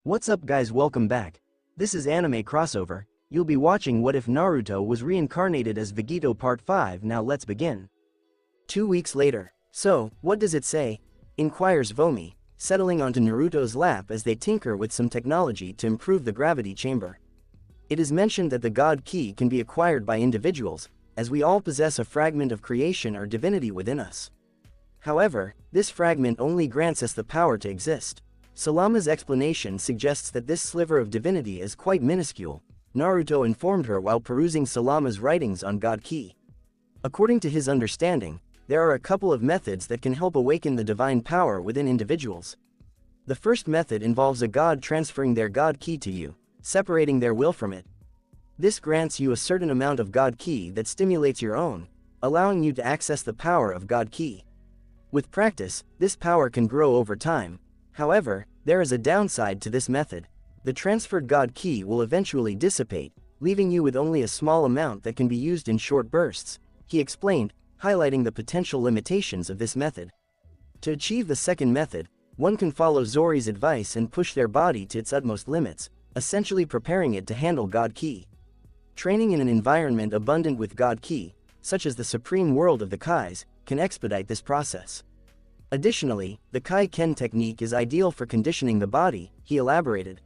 What's up guys, welcome back. This is Anime Crossover. You'll be watching What If Naruto Was Reincarnated as Vegito Part 5. Now let's begin. 2 weeks later. So, what does it say? Inquires Vomi, settling onto Naruto's lap as they tinker with some technology to improve the gravity chamber. It is mentioned that the God Key can be acquired by individuals, as we all possess a fragment of creation or divinity within us. However, this fragment only grants us the power to exist. Salama's explanation suggests that this sliver of divinity is quite minuscule, Naruto informed her while perusing Salama's writings on God Key. According to his understanding, there are a couple of methods that can help awaken the divine power within individuals. The first method involves a god transferring their God Key to you, separating their will from it. This grants you a certain amount of God Key that stimulates your own, allowing you to access the power of God Key. With practice, this power can grow over time. However, there is a downside to this method. The transferred God Key will eventually dissipate, leaving you with only a small amount that can be used in short bursts, he explained, highlighting the potential limitations of this method. To achieve the second method, one can follow Zori's advice and push their body to its utmost limits, essentially preparing it to handle God Key. Training in an environment abundant with God Key, such as the supreme world of the Kais, can expedite this process. Additionally, the Kai-Ken technique is ideal for conditioning the body, he elaborated.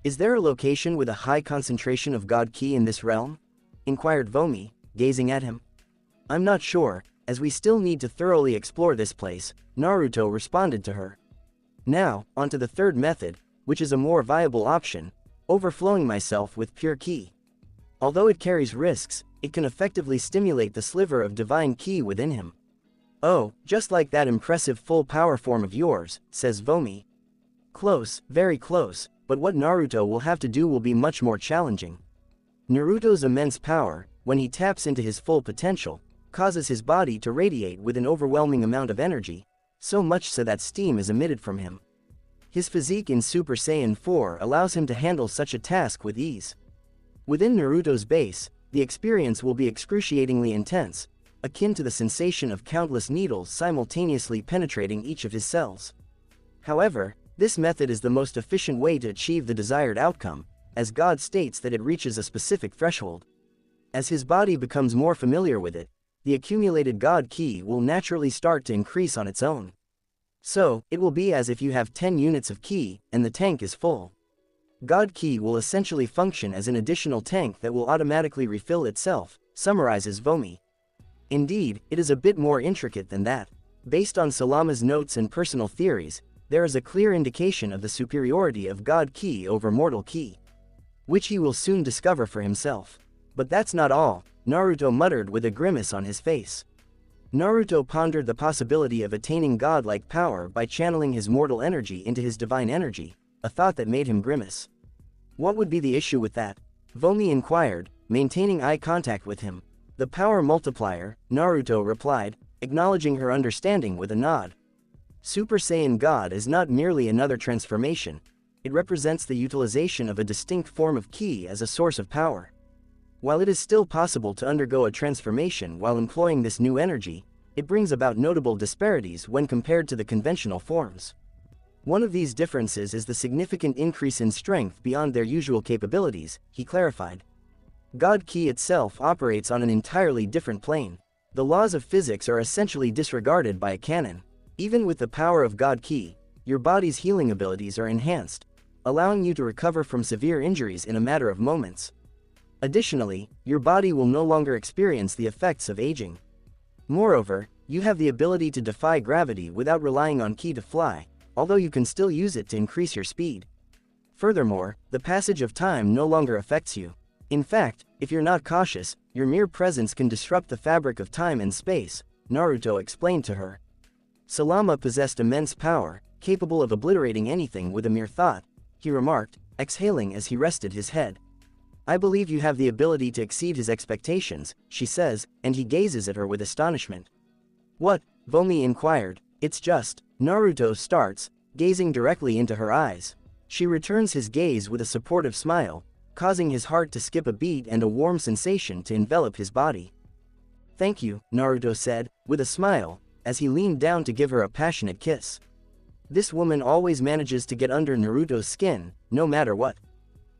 Is there a location with a high concentration of God Key in this realm? Inquired Vomi, gazing at him. I'm not sure, as we still need to thoroughly explore this place, Naruto responded to her. Now, onto the third method, which is a more viable option, overflowing myself with pure Ki. Although it carries risks, it can effectively stimulate the sliver of divine Ki within him. Oh, just like that impressive full power form of yours, says Vomi. Close, very close, but what Naruto will have to do will be much more challenging. Naruto's immense power, when he taps into his full potential, causes his body to radiate with an overwhelming amount of energy, so much so that steam is emitted from him. His physique in Super Saiyan 4 allows him to handle such a task with ease. Within Naruto's base, the experience will be excruciatingly intense, akin to the sensation of countless needles simultaneously penetrating each of his cells. However, this method is the most efficient way to achieve the desired outcome, as God states that it reaches a specific threshold. As his body becomes more familiar with it, the accumulated God Key will naturally start to increase on its own. So, it will be as if you have 10 units of Ki, and the tank is full. God Key will essentially function as an additional tank that will automatically refill itself, summarizes Vomi. Indeed, it is a bit more intricate than that. Based on Salama's notes and personal theories, there is a clear indication of the superiority of God Key over mortal Ki, which he will soon discover for himself. But that's not all, Naruto muttered with a grimace on his face. Naruto pondered the possibility of attaining godlike power by channeling his mortal energy into his divine energy, a thought that made him grimace. What would be the issue with that? Vomi inquired, maintaining eye contact with him. The power multiplier, Naruto replied, acknowledging her understanding with a nod. Super Saiyan God is not merely another transformation, it represents the utilization of a distinct form of Ki as a source of power. While it is still possible to undergo a transformation while employing this new energy, it brings about notable disparities when compared to the conventional forms. One of these differences is the significant increase in strength beyond their usual capabilities, he clarified. God Ki itself operates on an entirely different plane. The laws of physics are essentially disregarded by a canon. Even with the power of God Ki, your body's healing abilities are enhanced, allowing you to recover from severe injuries in a matter of moments. Additionally, your body will no longer experience the effects of aging. Moreover, you have the ability to defy gravity without relying on Ki to fly, although you can still use it to increase your speed. Furthermore, the passage of time no longer affects you. In fact, if you're not cautious, your mere presence can disrupt the fabric of time and space, Naruto explained to her. Salama possessed immense power, capable of obliterating anything with a mere thought, he remarked, exhaling as he rested his head. I believe you have the ability to exceed his expectations, she says, and he gazes at her with astonishment. What? Vomi inquired. It's just, Naruto starts, gazing directly into her eyes. She returns his gaze with a supportive smile, causing his heart to skip a beat and a warm sensation to envelop his body. Thank you, Naruto said, with a smile, as he leaned down to give her a passionate kiss. This woman always manages to get under Naruto's skin, no matter what.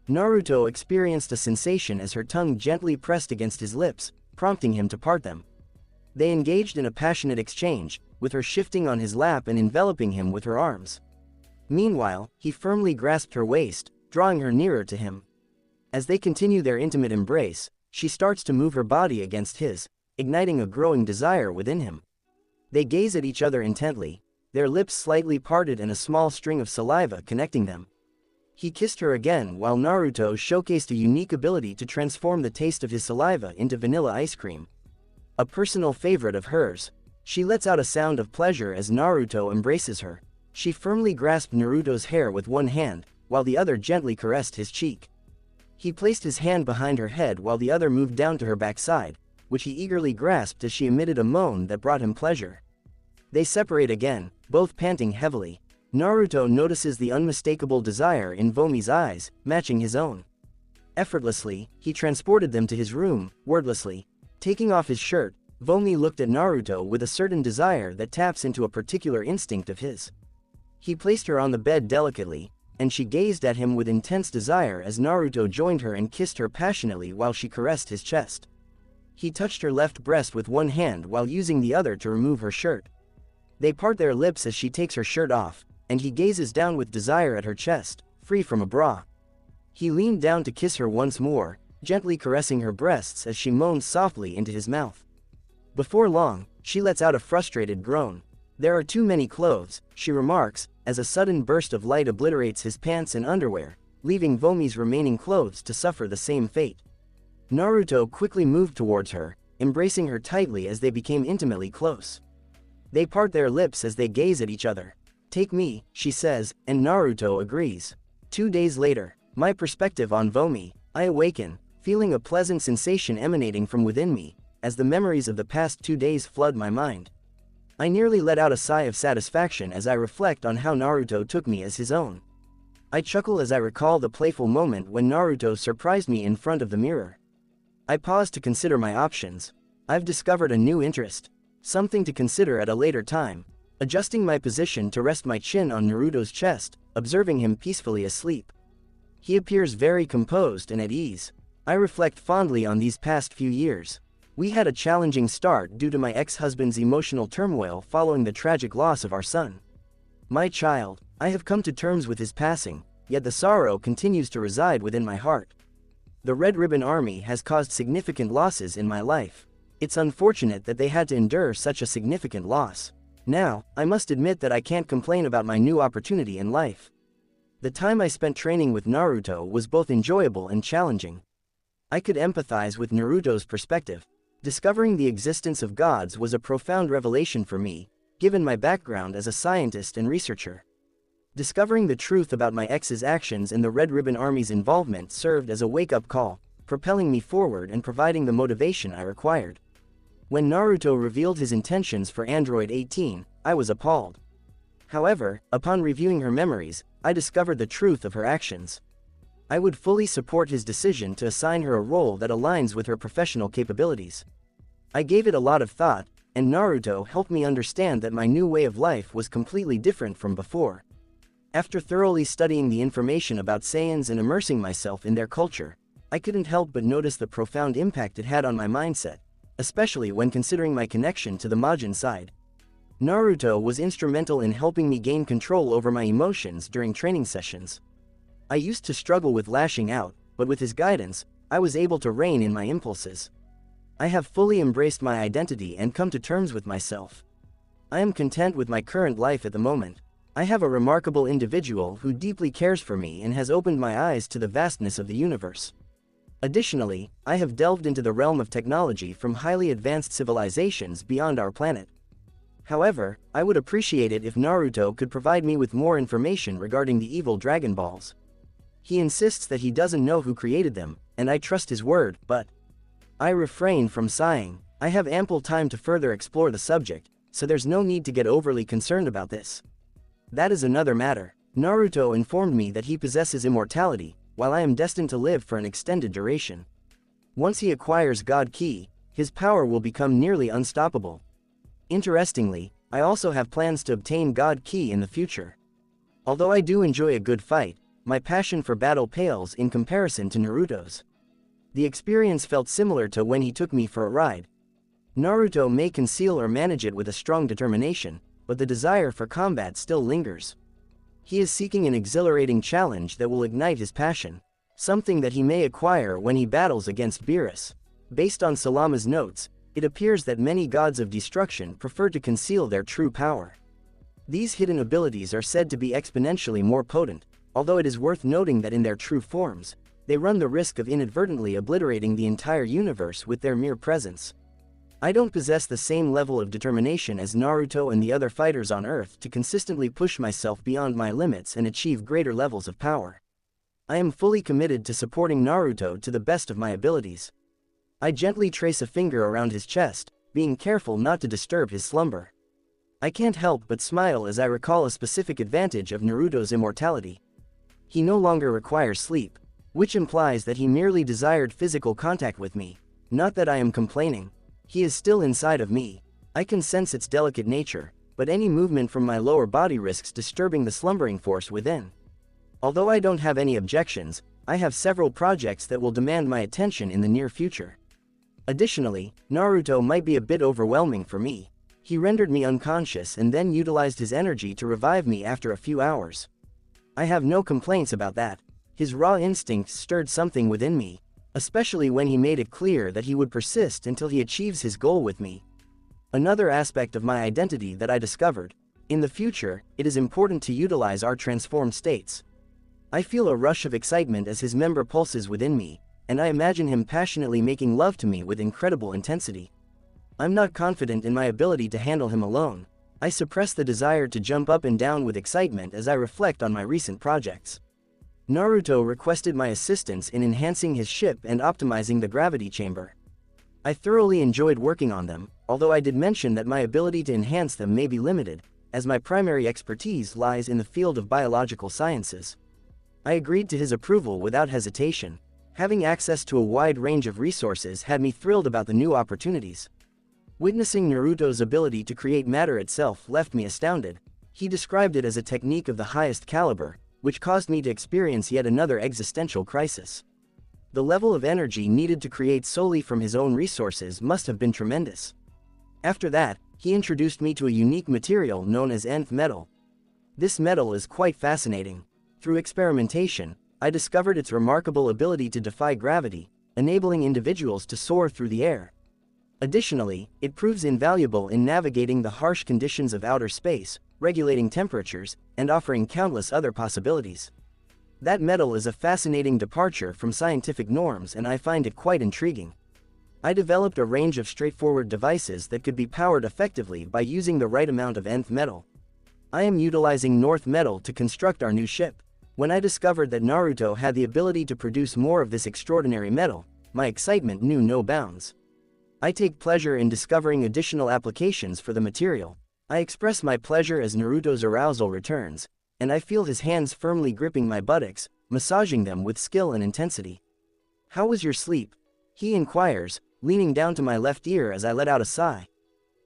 Naruto experienced a sensation as her tongue gently pressed against his lips, prompting him to part them. They engaged in a passionate exchange, with her shifting on his lap and enveloping him with her arms. Meanwhile, he firmly grasped her waist, drawing her nearer to him. As they continue their intimate embrace, she starts to move her body against his, igniting a growing desire within him. They gaze at each other intently, their lips slightly parted and a small string of saliva connecting them. He kissed her again while Naruto showcased a unique ability to transform the taste of his saliva into vanilla ice cream. A personal favorite of hers. She lets out a sound of pleasure as Naruto embraces her. She firmly grasped Naruto's hair with one hand, while the other gently caressed his cheek. He placed his hand behind her head while the other moved down to her backside, which he eagerly grasped as she emitted a moan that brought him pleasure. They separate again, both panting heavily. Naruto notices the unmistakable desire in Vomi's eyes, matching his own. Effortlessly, he transported them to his room, wordlessly. Taking off his shirt, Vomi looked at Naruto with a certain desire that taps into a particular instinct of his. He placed her on the bed delicately, and she gazed at him with intense desire as Naruto joined her and kissed her passionately while she caressed his chest. He touched her left breast with one hand while using the other to remove her shirt. They part their lips as she takes her shirt off, and he gazes down with desire at her chest, free from a bra. He leaned down to kiss her once more, gently caressing her breasts as she moaned softly into his mouth. Before long, she lets out a frustrated groan. "There are too many clothes," she remarks, as a sudden burst of light obliterates his pants and underwear, leaving Vomi's remaining clothes to suffer the same fate. Naruto quickly moved towards her, embracing her tightly as they became intimately close. They part their lips as they gaze at each other. "Take me," she says, and Naruto agrees. 2 days later, my perspective on Vomi, I awaken, feeling a pleasant sensation emanating from within me, as the memories of the past 2 days flood my mind. I nearly let out a sigh of satisfaction as I reflect on how Naruto took me as his own. I chuckle as I recall the playful moment when Naruto surprised me in front of the mirror. I pause to consider my options. I've discovered a new interest. Something to consider at a later time. Adjusting my position to rest my chin on Naruto's chest, observing him peacefully asleep. He appears very composed and at ease. I reflect fondly on these past few years. We had a challenging start due to my ex-husband's emotional turmoil following the tragic loss of our son. My child, I have come to terms with his passing, yet the sorrow continues to reside within my heart. The Red Ribbon Army has caused significant losses in my life. It's unfortunate that they had to endure such a significant loss. Now, I must admit that I can't complain about my new opportunity in life. The time I spent training with Naruto was both enjoyable and challenging. I could empathize with Naruto's perspective. Discovering the existence of gods was a profound revelation for me, given my background as a scientist and researcher. Discovering the truth about my ex's actions and the Red Ribbon Army's involvement served as a wake-up call, propelling me forward and providing the motivation I required. When Naruto revealed his intentions for Android 18, I was appalled. However, upon reviewing her memories, I discovered the truth of her actions. I would fully support his decision to assign her a role that aligns with her professional capabilities. I gave it a lot of thought, and Naruto helped me understand that my new way of life was completely different from before. After thoroughly studying the information about Saiyans and immersing myself in their culture, I couldn't help but notice the profound impact it had on my mindset, especially when considering my connection to the Majin side. Naruto was instrumental in helping me gain control over my emotions during training sessions. I used to struggle with lashing out, but with his guidance, I was able to rein in my impulses. I have fully embraced my identity and come to terms with myself. I am content with my current life at the moment. I have a remarkable individual who deeply cares for me and has opened my eyes to the vastness of the universe. Additionally, I have delved into the realm of technology from highly advanced civilizations beyond our planet. However, I would appreciate it if Naruto could provide me with more information regarding the evil Dragon Balls. He insists that he doesn't know who created them, and I trust his word, but I refrain from sighing. I have ample time to further explore the subject, so there's no need to get overly concerned about this. That is another matter. Naruto informed me that he possesses immortality, while I am destined to live for an extended duration. Once he acquires God Ki, his power will become nearly unstoppable. Interestingly, I also have plans to obtain God Ki in the future. Although I do enjoy a good fight, my passion for battle pales in comparison to Naruto's. The experience felt similar to when he took me for a ride. Naruto may conceal or manage it with a strong determination, but the desire for combat still lingers. He is seeking an exhilarating challenge that will ignite his passion, something that he may acquire when he battles against Beerus. Based on Salama's notes, it appears that many gods of destruction prefer to conceal their true power. These hidden abilities are said to be exponentially more potent, although it is worth noting that in their true forms, they run the risk of inadvertently obliterating the entire universe with their mere presence. I don't possess the same level of determination as Naruto and the other fighters on Earth to consistently push myself beyond my limits and achieve greater levels of power. I am fully committed to supporting Naruto to the best of my abilities. I gently trace a finger around his chest, being careful not to disturb his slumber. I can't help but smile as I recall a specific advantage of Naruto's immortality. He no longer requires sleep, which implies that he merely desired physical contact with me. Not that I am complaining. He is still inside of me. I can sense its delicate nature, but any movement from my lower body risks disturbing the slumbering force within. Although I don't have any objections, I have several projects that will demand my attention in the near future. Additionally, Naruto might be a bit overwhelming for me. He rendered me unconscious and then utilized his energy to revive me after a few hours. I have no complaints about that. His raw instincts stirred something within me, especially when he made it clear that he would persist until he achieves his goal with me. Another aspect of my identity that I discovered: in the future, it is important to utilize our transformed states. I feel a rush of excitement as his member pulses within me, and I imagine him passionately making love to me with incredible intensity. I'm not confident in my ability to handle him alone. I suppress the desire to jump up and down with excitement as I reflect on my recent projects. Naruto requested my assistance in enhancing his ship and optimizing the gravity chamber. I thoroughly enjoyed working on them, although I did mention that my ability to enhance them may be limited, as my primary expertise lies in the field of biological sciences. I agreed to his approval without hesitation. Having access to a wide range of resources had me thrilled about the new opportunities. Witnessing Naruto's ability to create matter itself left me astounded. He described it as a technique of the highest caliber, which caused me to experience yet another existential crisis. The level of energy needed to create solely from his own resources must have been tremendous. After that, he introduced me to a unique material known as nth metal. This metal is quite fascinating. Through experimentation, I discovered its remarkable ability to defy gravity, enabling individuals to soar through the air. Additionally, it proves invaluable in navigating the harsh conditions of outer space, regulating temperatures, and offering countless other possibilities. That metal is a fascinating departure from scientific norms, and I find it quite intriguing. I developed a range of straightforward devices that could be powered effectively by using the right amount of nth metal. I am utilizing north metal to construct our new ship. When I discovered that Naruto had the ability to produce more of this extraordinary metal, my excitement knew no bounds. I take pleasure in discovering additional applications for the material. I express my pleasure as Naruto's arousal returns, and I feel his hands firmly gripping my buttocks, massaging them with skill and intensity. "How was your sleep?" he inquires, leaning down to my left ear as I let out a sigh.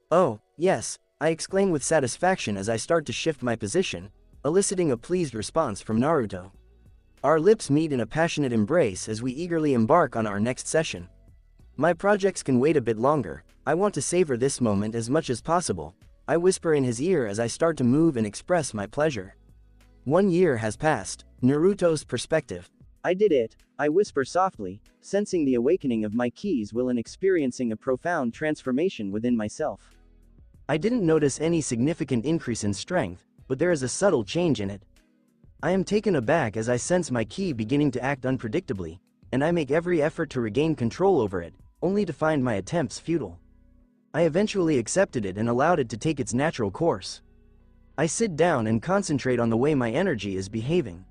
"Oh, yes," I exclaim with satisfaction as I start to shift my position, eliciting a pleased response from Naruto. Our lips meet in a passionate embrace as we eagerly embark on our next session. My projects can wait a bit longer. I want to savor this moment as much as possible. I whisper in his ear as I start to move and express my pleasure. 1 year has passed. Naruto's perspective. "I did it," I whisper softly, sensing the awakening of my keys will and experiencing a profound transformation within myself. I didn't notice any significant increase in strength, but there is a subtle change in it. I am taken aback as I sense my ki beginning to act unpredictably, and I make every effort to regain control over it, only to find my attempts futile. I eventually accepted it and allowed it to take its natural course. I sit down and concentrate on the way my energy is behaving.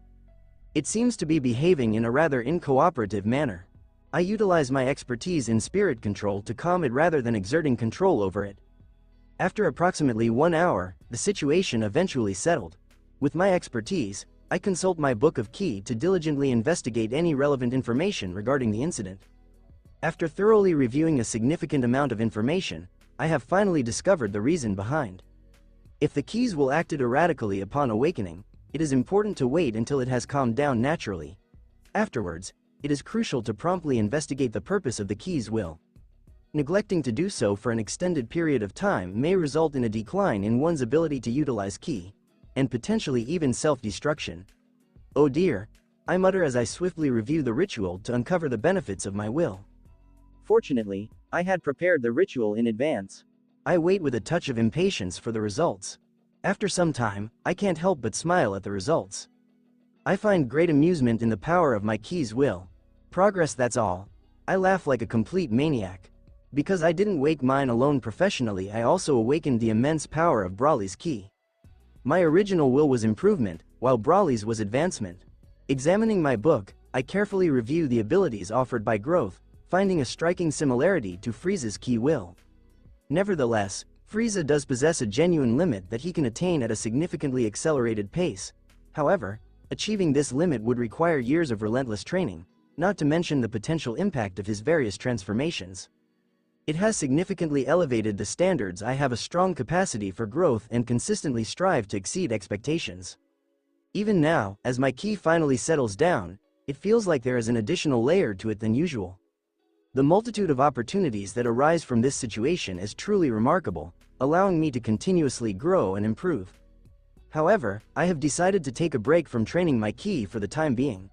It seems to be behaving in a rather incooperative manner. I utilize my expertise in spirit control to calm it rather than exerting control over it. After approximately 1 hour, the situation eventually settled. With my expertise, I consult my book of ki to diligently investigate any relevant information regarding the incident. After thoroughly reviewing a significant amount of information, I have finally discovered the reason behind. If the keys will acted erratically upon awakening, it is important to wait until it has calmed down naturally. Afterwards, it is crucial to promptly investigate the purpose of the key's will. Neglecting to do so for an extended period of time may result in a decline in one's ability to utilize ki, and potentially even self-destruction. Oh dear, I mutter as I swiftly review the ritual to uncover the benefits of my will. Fortunately, I had prepared the ritual in advance. I wait with a touch of impatience for the results. After some time, I can't help but smile at the results. I find great amusement in the power of my ki's will. Progress, that's all. I laugh like a complete maniac. Because I didn't wake mine alone professionally, I also awakened the immense power of Brawly's ki. My original will was improvement, while Brawly's was advancement. Examining my book, I carefully review the abilities offered by growth, finding a striking similarity to Frieza's ki will. Nevertheless, Frieza does possess a genuine limit that he can attain at a significantly accelerated pace. However, achieving this limit would require years of relentless training, not to mention the potential impact of his various transformations. It has significantly elevated the standards. I have a strong capacity for growth and consistently strive to exceed expectations. Even now, as my ki finally settles down, it feels like there is an additional layer to it than usual. The multitude of opportunities that arise from this situation is truly remarkable, allowing me to continuously grow and improve. However, I have decided to take a break from training my ki for the time being.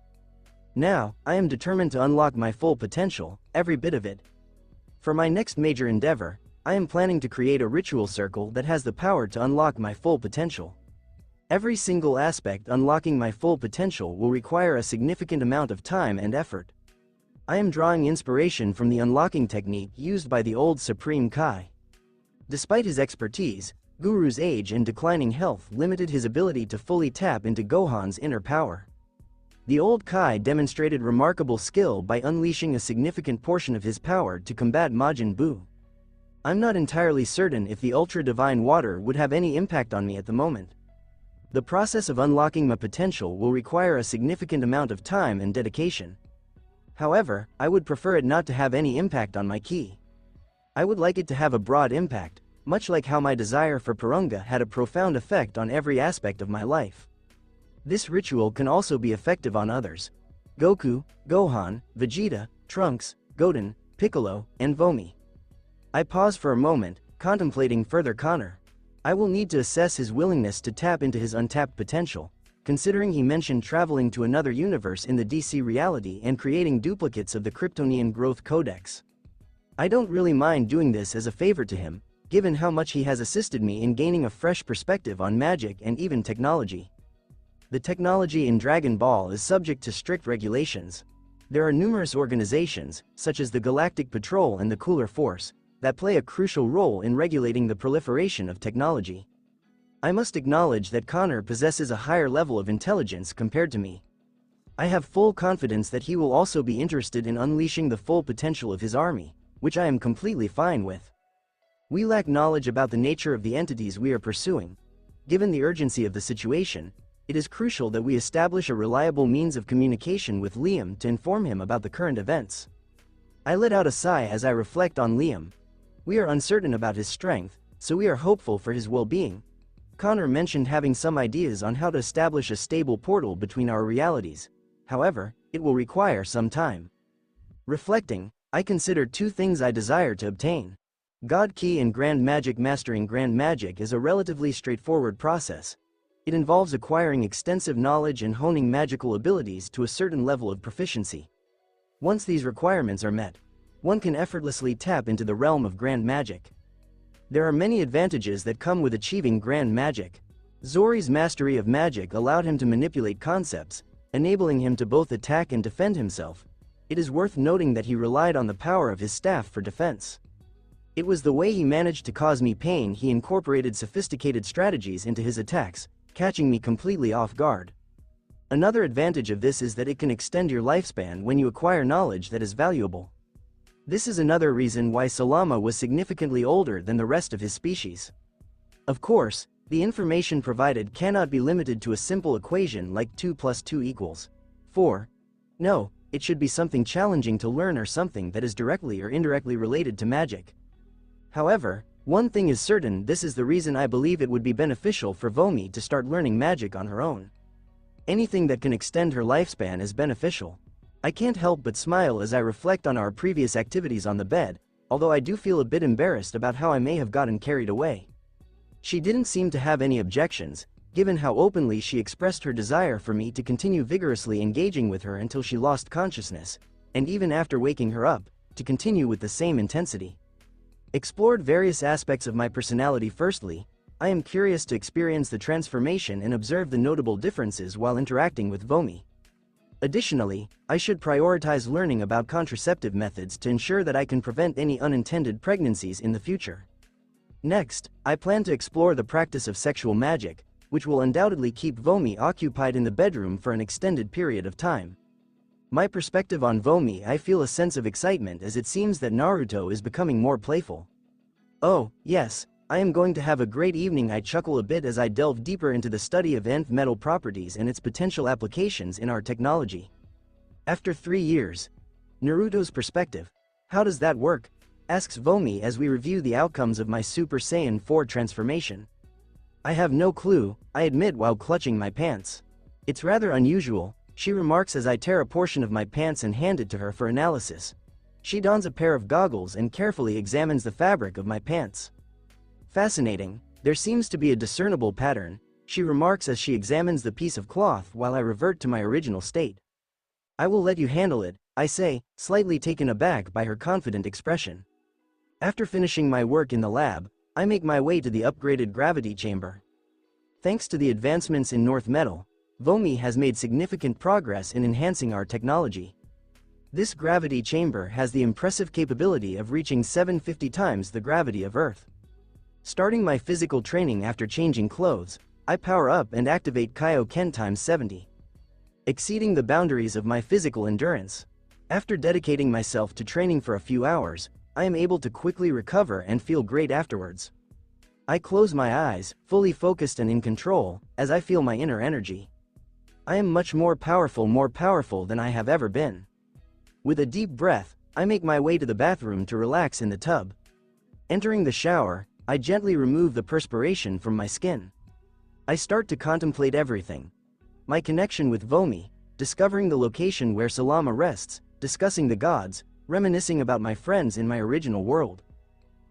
Now, I am determined to unlock my full potential, every bit of it. For my next major endeavor, I am planning to create a ritual circle that has the power to unlock my full potential. Every single aspect unlocking my full potential will require a significant amount of time and effort. I am drawing inspiration from the unlocking technique used by the old Supreme Kai. Despite his expertise, Guru's age and declining health limited his ability to fully tap into Gohan's inner power. The old Kai demonstrated remarkable skill by unleashing a significant portion of his power to combat Majin Buu. I'm not entirely certain if the ultra-divine water would have any impact on me at the moment. The process of unlocking my potential will require a significant amount of time and dedication. However, I would prefer it not to have any impact on my ki. I would like it to have a broad impact, much like how my desire for Porunga had a profound effect on every aspect of my life. This ritual can also be effective on others: Goku, Gohan, Vegeta, Trunks, Goten, Piccolo, and Vomi. I pause for a moment, contemplating further Connor. I will need to assess his willingness to tap into his untapped potential, considering he mentioned traveling to another universe in the DC reality and creating duplicates of the Kryptonian Growth Codex. I don't really mind doing this as a favor to him, given how much he has assisted me in gaining a fresh perspective on magic and even technology. The technology in Dragon Ball is subject to strict regulations. There are numerous organizations, such as the Galactic Patrol and the Cooler Force, that play a crucial role in regulating the proliferation of technology. I must acknowledge that Connor possesses a higher level of intelligence compared to me. I have full confidence that he will also be interested in unleashing the full potential of his army, which I am completely fine with. We lack knowledge about the nature of the entities we are pursuing. Given the urgency of the situation, it is crucial that we establish a reliable means of communication with Liam to inform him about the current events. I let out a sigh as I reflect on Liam. We are uncertain about his strength, so we are hopeful for his well-being. Connor mentioned having some ideas on how to establish a stable portal between our realities. However, it will require some time. Reflecting, I consider two things I desire to obtain: God Ki and Grand Magic. Mastering Grand Magic is a relatively straightforward process. It involves acquiring extensive knowledge and honing magical abilities to a certain level of proficiency. Once these requirements are met, one can effortlessly tap into the realm of Grand Magic. There are many advantages that come with achieving Grand Magic. Zori's mastery of magic allowed him to manipulate concepts, enabling him to both attack and defend himself. It is worth noting that he relied on the power of his staff for defense. It was the way he managed to cause me pain. He incorporated sophisticated strategies into his attacks, catching me completely off guard. Another advantage of this is that it can extend your lifespan when you acquire knowledge that is valuable. This is another reason why Salama was significantly older than the rest of his species. Of course, the information provided cannot be limited to a simple equation like 2 + 2 = 4. No, it should be something challenging to learn or something that is directly or indirectly related to magic. However, one thing is certain: this is the reason I believe it would be beneficial for Vomi to start learning magic on her own. Anything that can extend her lifespan is beneficial. I can't help but smile as I reflect on our previous activities on the bed, although I do feel a bit embarrassed about how I may have gotten carried away. She didn't seem to have any objections, given how openly she expressed her desire for me to continue vigorously engaging with her until she lost consciousness, and even after waking her up, to continue with the same intensity. Explored various aspects of my personality. Firstly, I am curious to experience the transformation and observe the notable differences while interacting with Vomi. Additionally, I should prioritize learning about contraceptive methods to ensure that I can prevent any unintended pregnancies in the future. Next, I plan to explore the practice of sexual magic, which will undoubtedly keep Vomi occupied in the bedroom for an extended period of time. My perspective on Vomi: I feel a sense of excitement as it seems that Naruto is becoming more playful. Oh, yes, I am going to have a great evening. I chuckle a bit as I delve deeper into the study of nth metal properties and its potential applications in our technology. After 3 years. Naruto's perspective. How does that work? Asks Vomi as we review the outcomes of my Super Saiyan 4 transformation. I have no clue, I admit while clutching my pants. It's rather unusual, she remarks as I tear a portion of my pants and hand it to her for analysis. She dons a pair of goggles and carefully examines the fabric of my pants. Fascinating, there seems to be a discernible pattern, she remarks as she examines the piece of cloth while I revert to my original state. I will let you handle it, I say, slightly taken aback by her confident expression. After finishing my work in the lab, I make my way to the upgraded gravity chamber. Thanks to the advancements in North Metal, Vomi has made significant progress in enhancing our technology. This gravity chamber has the impressive capability of reaching 750 times the gravity of Earth. Starting my physical training after changing clothes, I power up and activate Kaioken times 70. Exceeding the boundaries of my physical endurance. After dedicating myself to training for a few hours, I am able to quickly recover and feel great afterwards. I close my eyes, fully focused and in control, as I feel my inner energy. I am much more powerful than I have ever been. With a deep breath, I make my way to the bathroom to relax in the tub. Entering the shower, I gently remove the perspiration from my skin. I start to contemplate everything. My connection with Vomi, discovering the location where Salama rests, discussing the gods, reminiscing about my friends in my original world.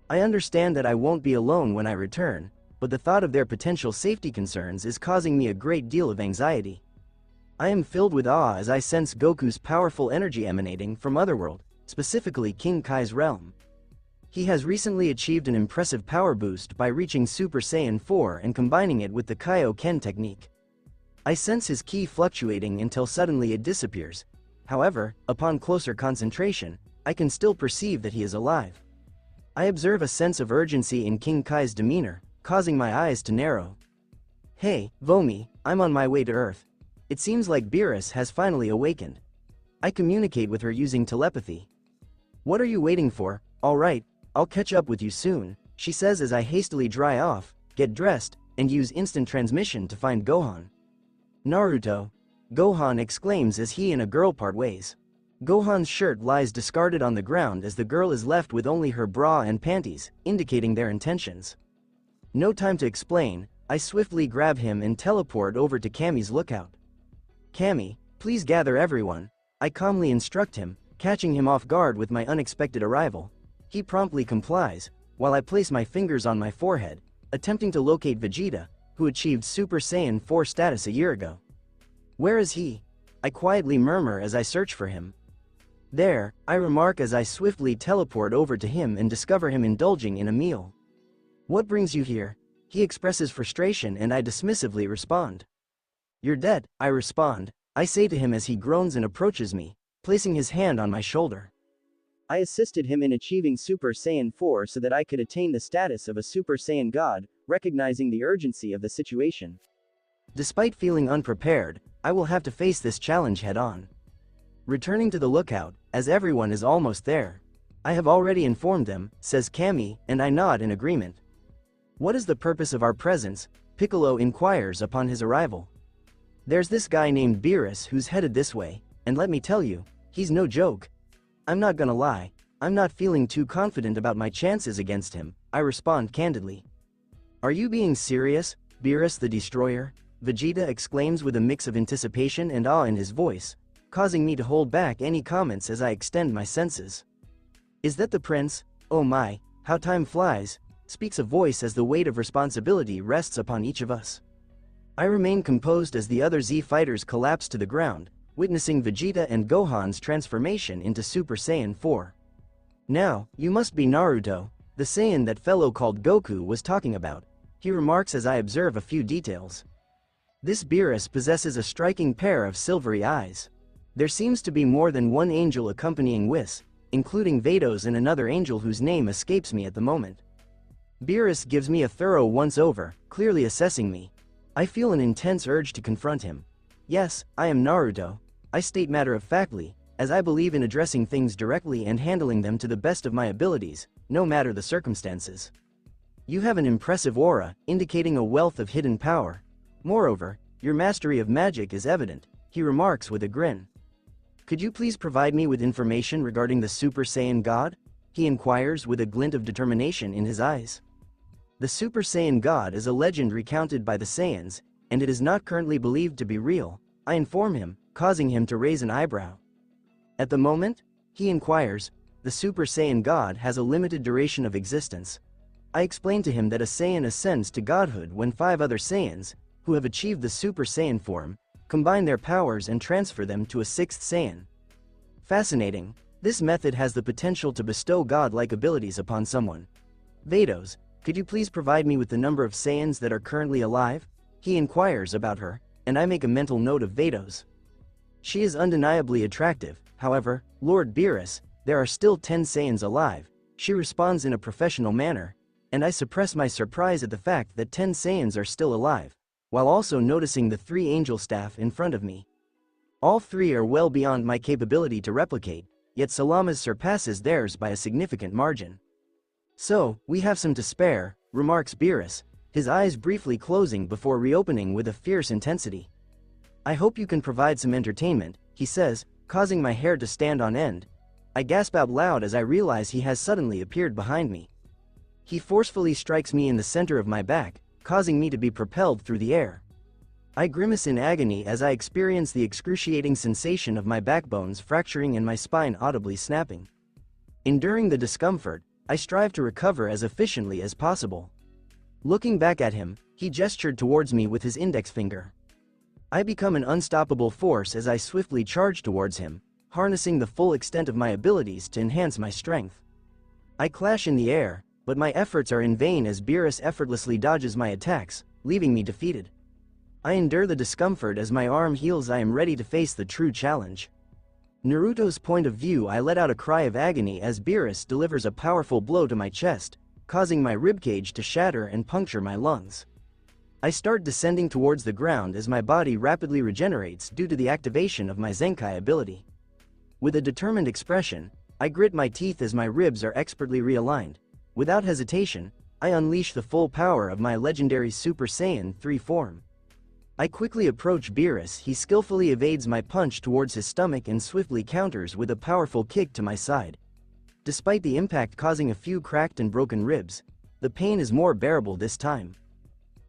I understand that I won't be alone when I return, but the thought of their potential safety concerns is causing me a great deal of anxiety. I am filled with awe as I sense Goku's powerful energy emanating from Otherworld, specifically King Kai's realm. He has recently achieved an impressive power boost by reaching Super Saiyan 4 and combining it with the Kaioken technique. I sense his ki fluctuating until suddenly it disappears. However, upon closer concentration, I can still perceive that he is alive. I observe a sense of urgency in King Kai's demeanor, causing my eyes to narrow. Hey, Vomi, I'm on my way to Earth. It seems like Beerus has finally awakened. I communicate with her using telepathy. What are you waiting for? Alright, I'll catch up with you soon, she says as I hastily dry off, get dressed, and use instant transmission to find Gohan. Naruto! Gohan exclaims as he and a girl part ways. Gohan's shirt lies discarded on the ground as the girl is left with only her bra and panties, indicating their intentions. No time to explain, I swiftly grab him and teleport over to Kami's lookout. Kami, please gather everyone, I calmly instruct him, catching him off guard with my unexpected arrival. He promptly complies, while I place my fingers on my forehead, attempting to locate Vegeta, who achieved Super Saiyan 4 status a year ago. Where is he? I quietly murmur as I search for him. There, I remark as I swiftly teleport over to him and discover him indulging in a meal. What brings you here? He expresses frustration and I dismissively respond. You're dead, I respond, I say to him as he groans and approaches me, placing his hand on my shoulder. I assisted him in achieving Super Saiyan 4 so that I could attain the status of a Super Saiyan God, recognizing the urgency of the situation. Despite feeling unprepared, I will have to face this challenge head-on. Returning to the lookout, as everyone is almost there. I have already informed them, says Kami, and I nod in agreement. What is the purpose of our presence? Piccolo inquires upon his arrival. There's this guy named Beerus who's headed this way, and let me tell you, he's no joke. I'm not gonna lie, I'm not feeling too confident about my chances against him, I respond candidly. Are you being serious, Beerus the Destroyer? Vegeta exclaims with a mix of anticipation and awe in his voice, causing me to hold back any comments as I extend my senses. Is that the prince? Oh my, how time flies, speaks a voice as the weight of responsibility rests upon each of us. I remain composed as the other Z fighters collapse to the ground, witnessing Vegeta and Gohan's transformation into Super Saiyan 4. Now, you must be Naruto, the Saiyan that fellow called Goku was talking about, he remarks as I observe a few details. This Beerus possesses a striking pair of silvery eyes. There seems to be more than one angel accompanying Whis, including Vados and another angel whose name escapes me at the moment. Beerus gives me a thorough once-over, clearly assessing me. I feel an intense urge to confront him. Yes, I am Naruto, I state matter-of-factly, as I believe in addressing things directly and handling them to the best of my abilities, no matter the circumstances. You have an impressive aura, indicating a wealth of hidden power. Moreover, your mastery of magic is evident, he remarks with a grin. Could you please provide me with information regarding the Super Saiyan God? He inquires with a glint of determination in his eyes. The Super Saiyan God is a legend recounted by the Saiyans, and it is not currently believed to be real, I inform him, causing him to raise an eyebrow. At the moment, he inquires, the Super Saiyan God has a limited duration of existence. I explain to him that a Saiyan ascends to Godhood when 5 other Saiyans, who have achieved the Super Saiyan form, combine their powers and transfer them to a 6th Saiyan. Fascinating, this method has the potential to bestow God-like abilities upon someone. Vados, could you please provide me with the number of Saiyans that are currently alive? He inquires about her, and I make a mental note of Vados. She is undeniably attractive, however, Lord Beerus, there are still 10 Saiyans alive, she responds in a professional manner, and I suppress my surprise at the fact that 10 Saiyans are still alive, while also noticing the 3 angel staff in front of me. All 3 are well beyond my capability to replicate, yet Salama's surpasses theirs by a significant margin. So, we have some to spare, remarks Beerus, his eyes briefly closing before reopening with a fierce intensity. I hope you can provide some entertainment, he says, causing my hair to stand on end. I gasp out loud as I realize he has suddenly appeared behind me. He forcefully strikes me in the center of my back, causing me to be propelled through the air. I grimace in agony as I experience the excruciating sensation of my backbones fracturing and my spine audibly snapping. Enduring the discomfort, I strive to recover as efficiently as possible. Looking back at him, he gestured towards me with his index finger. I become an unstoppable force as I swiftly charge towards him, harnessing the full extent of my abilities to enhance my strength. I clash in the air, but my efforts are in vain as Beerus effortlessly dodges my attacks, leaving me defeated. I endure the discomfort as my arm heals. I am ready to face the true challenge. Naruto's point of view, I let out a cry of agony as Beerus delivers a powerful blow to my chest, causing my ribcage to shatter and puncture my lungs. I start descending towards the ground as my body rapidly regenerates due to the activation of my Zenkai ability. With a determined expression, I grit my teeth as my ribs are expertly realigned. Without hesitation, I unleash the full power of my legendary Super Saiyan 3 form. I quickly approach Beerus. He skillfully evades my punch towards his stomach and swiftly counters with a powerful kick to my side. Despite the impact causing a few cracked and broken ribs, the pain is more bearable this time.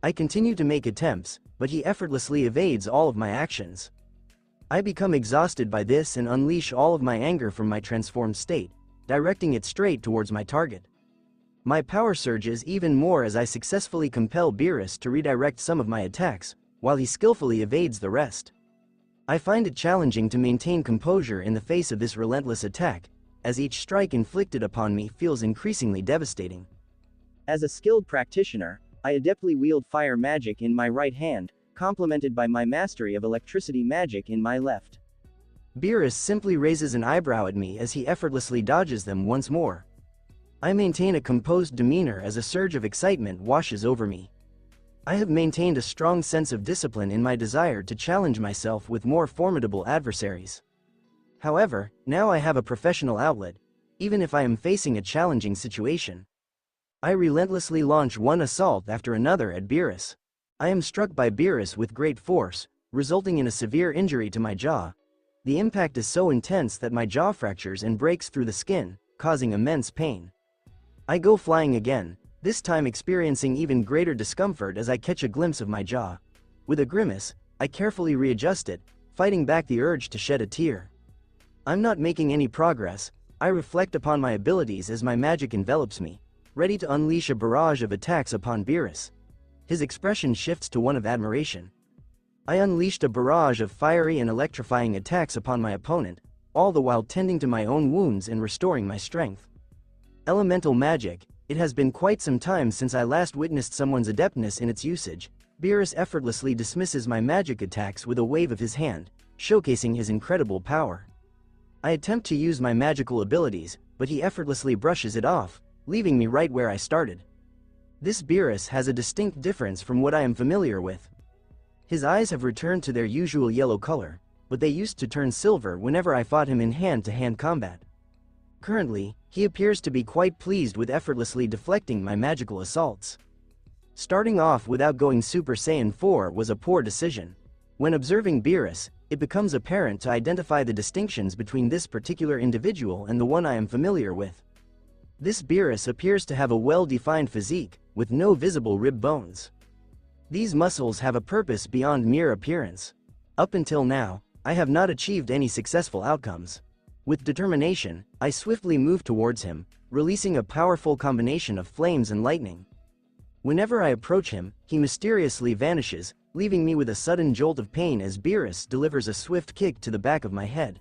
I continue to make attempts, but he effortlessly evades all of my actions. I become exhausted by this and unleash all of my anger from my transformed state, directing it straight towards my target. My power surges even more as I successfully compel Beerus to redirect some of my attacks, while he skillfully evades the rest. I find it challenging to maintain composure in the face of this relentless attack, as each strike inflicted upon me feels increasingly devastating. As a skilled practitioner, I adeptly wield fire magic in my right hand, complemented by my mastery of electricity magic in my left. Beerus simply raises an eyebrow at me as he effortlessly dodges them once more. I maintain a composed demeanor as a surge of excitement washes over me. I have maintained a strong sense of discipline in my desire to challenge myself with more formidable adversaries. However, now I have a professional outlet, even if I am facing a challenging situation. I relentlessly launch one assault after another at Beerus. I am struck by Beerus with great force, resulting in a severe injury to my jaw. The impact is so intense that my jaw fractures and breaks through the skin, causing immense pain. I go flying again, this time experiencing even greater discomfort as I catch a glimpse of my jaw. With a grimace, I carefully readjust it, fighting back the urge to shed a tear. I'm not making any progress. I reflect upon my abilities as my magic envelops me, ready to unleash a barrage of attacks upon Beerus. His expression shifts to one of admiration. I unleashed a barrage of fiery and electrifying attacks upon my opponent, all the while tending to my own wounds and restoring my strength. Elemental magic. It has been quite some time since I last witnessed someone's adeptness in its usage. Beerus effortlessly dismisses my magic attacks with a wave of his hand, showcasing his incredible power. I attempt to use my magical abilities, but he effortlessly brushes it off, leaving me right where I started. This Beerus has a distinct difference from what I am familiar with. His eyes have returned to their usual yellow color, but they used to turn silver whenever I fought him in hand-to-hand combat. Currently, he appears to be quite pleased with effortlessly deflecting my magical assaults. Starting off without going Super Saiyan 4 was a poor decision. When observing Beerus, it becomes apparent to identify the distinctions between this particular individual and the one I am familiar with. This Beerus appears to have a well-defined physique, with no visible rib bones. These muscles have a purpose beyond mere appearance. Up until now, I have not achieved any successful outcomes. With determination, I swiftly move towards him, releasing a powerful combination of flames and lightning. Whenever I approach him, he mysteriously vanishes, leaving me with a sudden jolt of pain as Beerus delivers a swift kick to the back of my head.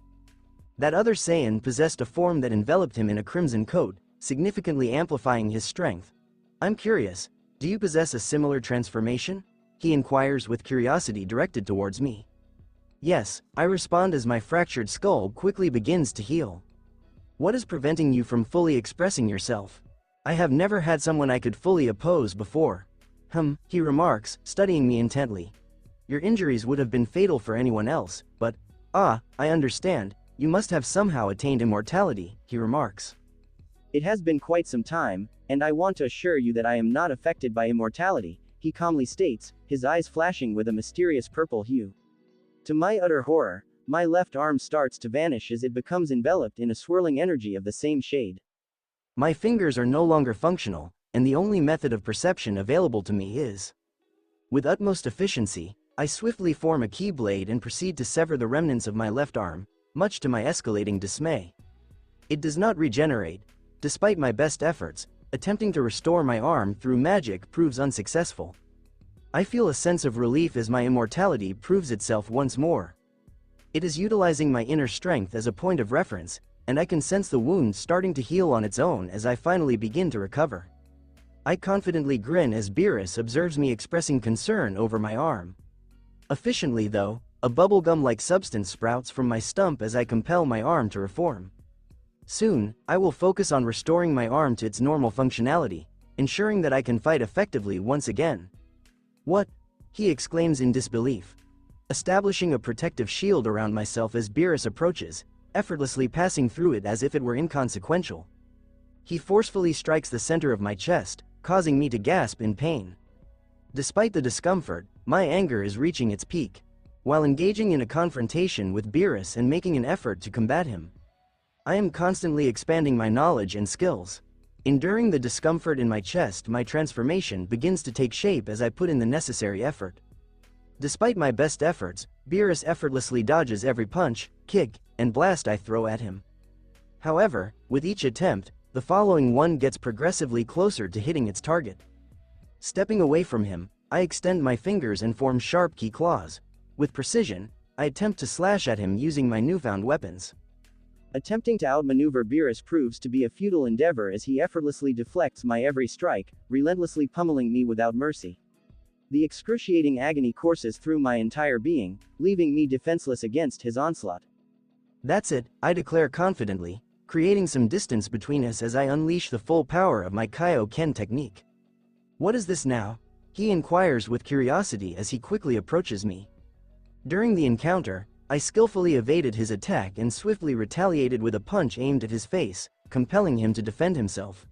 That other Saiyan possessed a form that enveloped him in a crimson coat, significantly amplifying his strength. I'm curious, do you possess a similar transformation? He inquires with curiosity directed towards me. Yes, I respond as my fractured skull quickly begins to heal. What is preventing you from fully expressing yourself? I have never had someone I could fully oppose before. He remarks, studying me intently. Your injuries would have been fatal for anyone else, but, I understand, you must have somehow attained immortality, he remarks. It has been quite some time, and I want to assure you that I am not affected by immortality, he calmly states, his eyes flashing with a mysterious purple hue. To my utter horror, my left arm starts to vanish as it becomes enveloped in a swirling energy of the same shade. My fingers are no longer functional, and the only method of perception available to me is. With utmost efficiency, I swiftly form a keyblade and proceed to sever the remnants of my left arm, much to my escalating dismay. It does not regenerate. Despite my best efforts, attempting to restore my arm through magic proves unsuccessful. I feel a sense of relief as my immortality proves itself once more. It is utilizing my inner strength as a point of reference, and I can sense the wound starting to heal on its own as I finally begin to recover. I confidently grin as Beerus observes me expressing concern over my arm. Efficiently though, a bubblegum-like substance sprouts from my stump as I compel my arm to reform. Soon, I will focus on restoring my arm to its normal functionality, ensuring that I can fight effectively once again. What? He exclaims in disbelief. Establishing a protective shield around myself as Beerus approaches, effortlessly passing through it as if it were inconsequential. He forcefully strikes the center of my chest, causing me to gasp in pain. Despite the discomfort, my anger is reaching its peak. While engaging in a confrontation with Beerus and making an effort to combat him, I am constantly expanding my knowledge and skills. Enduring the discomfort in my chest, my transformation begins to take shape as I put in the necessary effort. Despite my best efforts, Beerus effortlessly dodges every punch, kick, and blast I throw at him. However, with each attempt, the following one gets progressively closer to hitting its target. Stepping away from him, I extend my fingers and form sharp key claws. With precision, I attempt to slash at him using my newfound weapons. Attempting to outmaneuver Beerus proves to be a futile endeavor as he effortlessly deflects my every strike, relentlessly pummeling me without mercy. The excruciating agony courses through my entire being, leaving me defenseless against his onslaught. That's it, I declare confidently, creating some distance between us as I unleash the full power of my Kaioken technique. What is this now? He inquires with curiosity as he quickly approaches me. During the encounter, I skillfully evaded his attack and swiftly retaliated with a punch aimed at his face, compelling him to defend himself.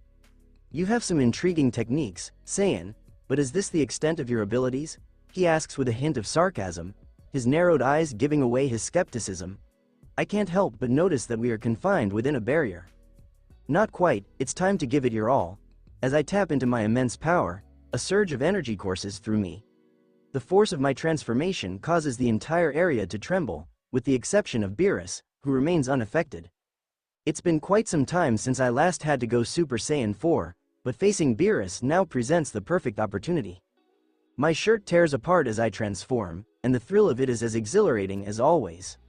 You have some intriguing techniques, Saiyan, but is this the extent of your abilities? He asks with a hint of sarcasm, his narrowed eyes giving away his skepticism. I can't help but notice that we are confined within a barrier. Not quite, it's time to give it your all. As I tap into my immense power, a surge of energy courses through me. The force of my transformation causes the entire area to tremble, with the exception of Beerus, who remains unaffected. It's been quite some time since I last had to go Super Saiyan 4, but facing Beerus now presents the perfect opportunity. My shirt tears apart as I transform, and the thrill of it is as exhilarating as always.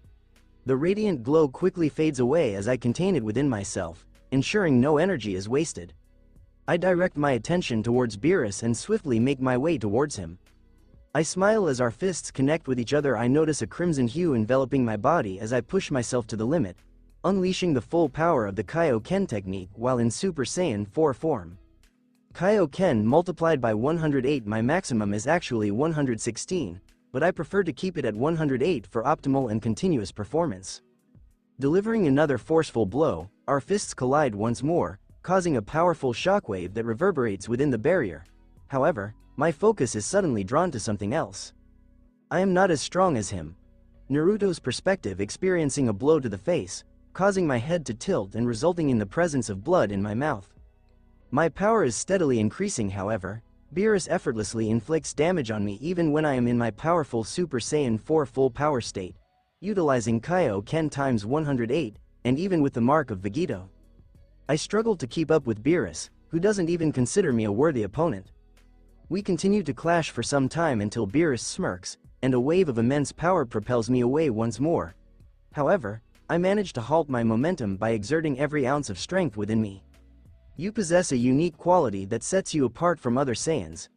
The radiant glow quickly fades away as I contain it within myself, ensuring no energy is wasted. I direct my attention towards Beerus and swiftly make my way towards him. I smile as our fists connect with each other. I notice a crimson hue enveloping my body as I push myself to the limit, unleashing the full power of the Kaioken technique while in Super Saiyan 4 form. Kaioken multiplied by 108. My maximum is actually 116, but I prefer to keep it at 108 for optimal and continuous performance. Delivering another forceful blow, our fists collide once more, causing a powerful shockwave that reverberates within the barrier. However, my focus is suddenly drawn to something else. I am not as strong as him. Naruto's perspective, experiencing a blow to the face, causing my head to tilt and resulting in the presence of blood in my mouth. My power is steadily increasing. However, Beerus effortlessly inflicts damage on me even when I am in my powerful Super Saiyan 4 full power state, utilizing Kaioken times 108, and even with the mark of Vegito. I struggle to keep up with Beerus, who doesn't even consider me a worthy opponent. We continue to clash for some time until Beerus smirks, and a wave of immense power propels me away once more. However, I manage to halt my momentum by exerting every ounce of strength within me. You possess a unique quality that sets you apart from other Saiyans.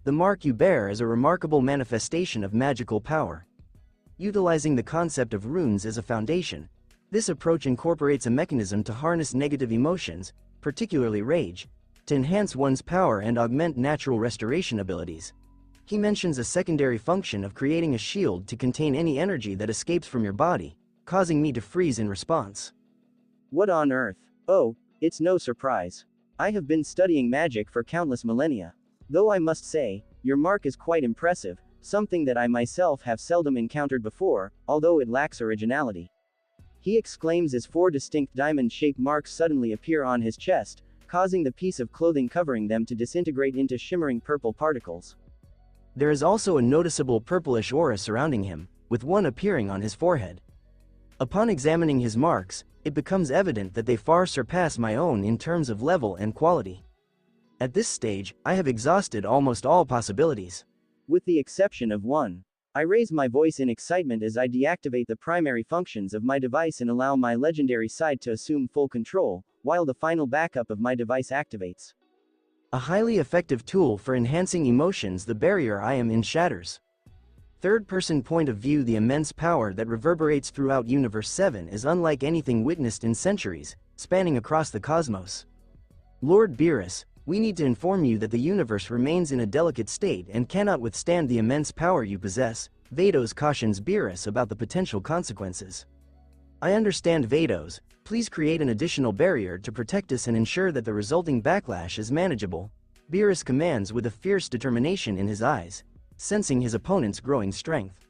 The mark you bear is a remarkable manifestation of magical power. Utilizing the concept of runes as a foundation, this approach incorporates a mechanism to harness negative emotions, particularly rage, to enhance one's power and augment natural restoration abilities. He mentions a secondary function of creating a shield to contain any energy that escapes from your body, causing me to freeze in response. What on earth? Oh, it's no surprise. I have been studying magic for countless millennia. Though I must say, your mark is quite impressive, something that I myself have seldom encountered before, although it lacks originality. He exclaims as 4 distinct diamond-shaped marks suddenly appear on his chest, causing the piece of clothing covering them to disintegrate into shimmering purple particles. There is also a noticeable purplish aura surrounding him, with one appearing on his forehead. Upon examining his marks, it becomes evident that they far surpass my own in terms of level and quality. At this stage, I have exhausted almost all possibilities. With the exception of one. I raise my voice in excitement as I deactivate the primary functions of my device and allow my legendary side to assume full control, while the final backup of my device activates. A highly effective tool for enhancing emotions. The barrier I am in shatters. Third-person point of view. The immense power that reverberates throughout Universe 7 is unlike anything witnessed in centuries, spanning across the cosmos. Lord Beerus, we need to inform you that the universe remains in a delicate state and cannot withstand the immense power you possess. Vados cautions Beerus about the potential consequences. I understand, Vados. Please create an additional barrier to protect us and ensure that the resulting backlash is manageable. Beerus commands with a fierce determination in his eyes, sensing his opponent's growing strength.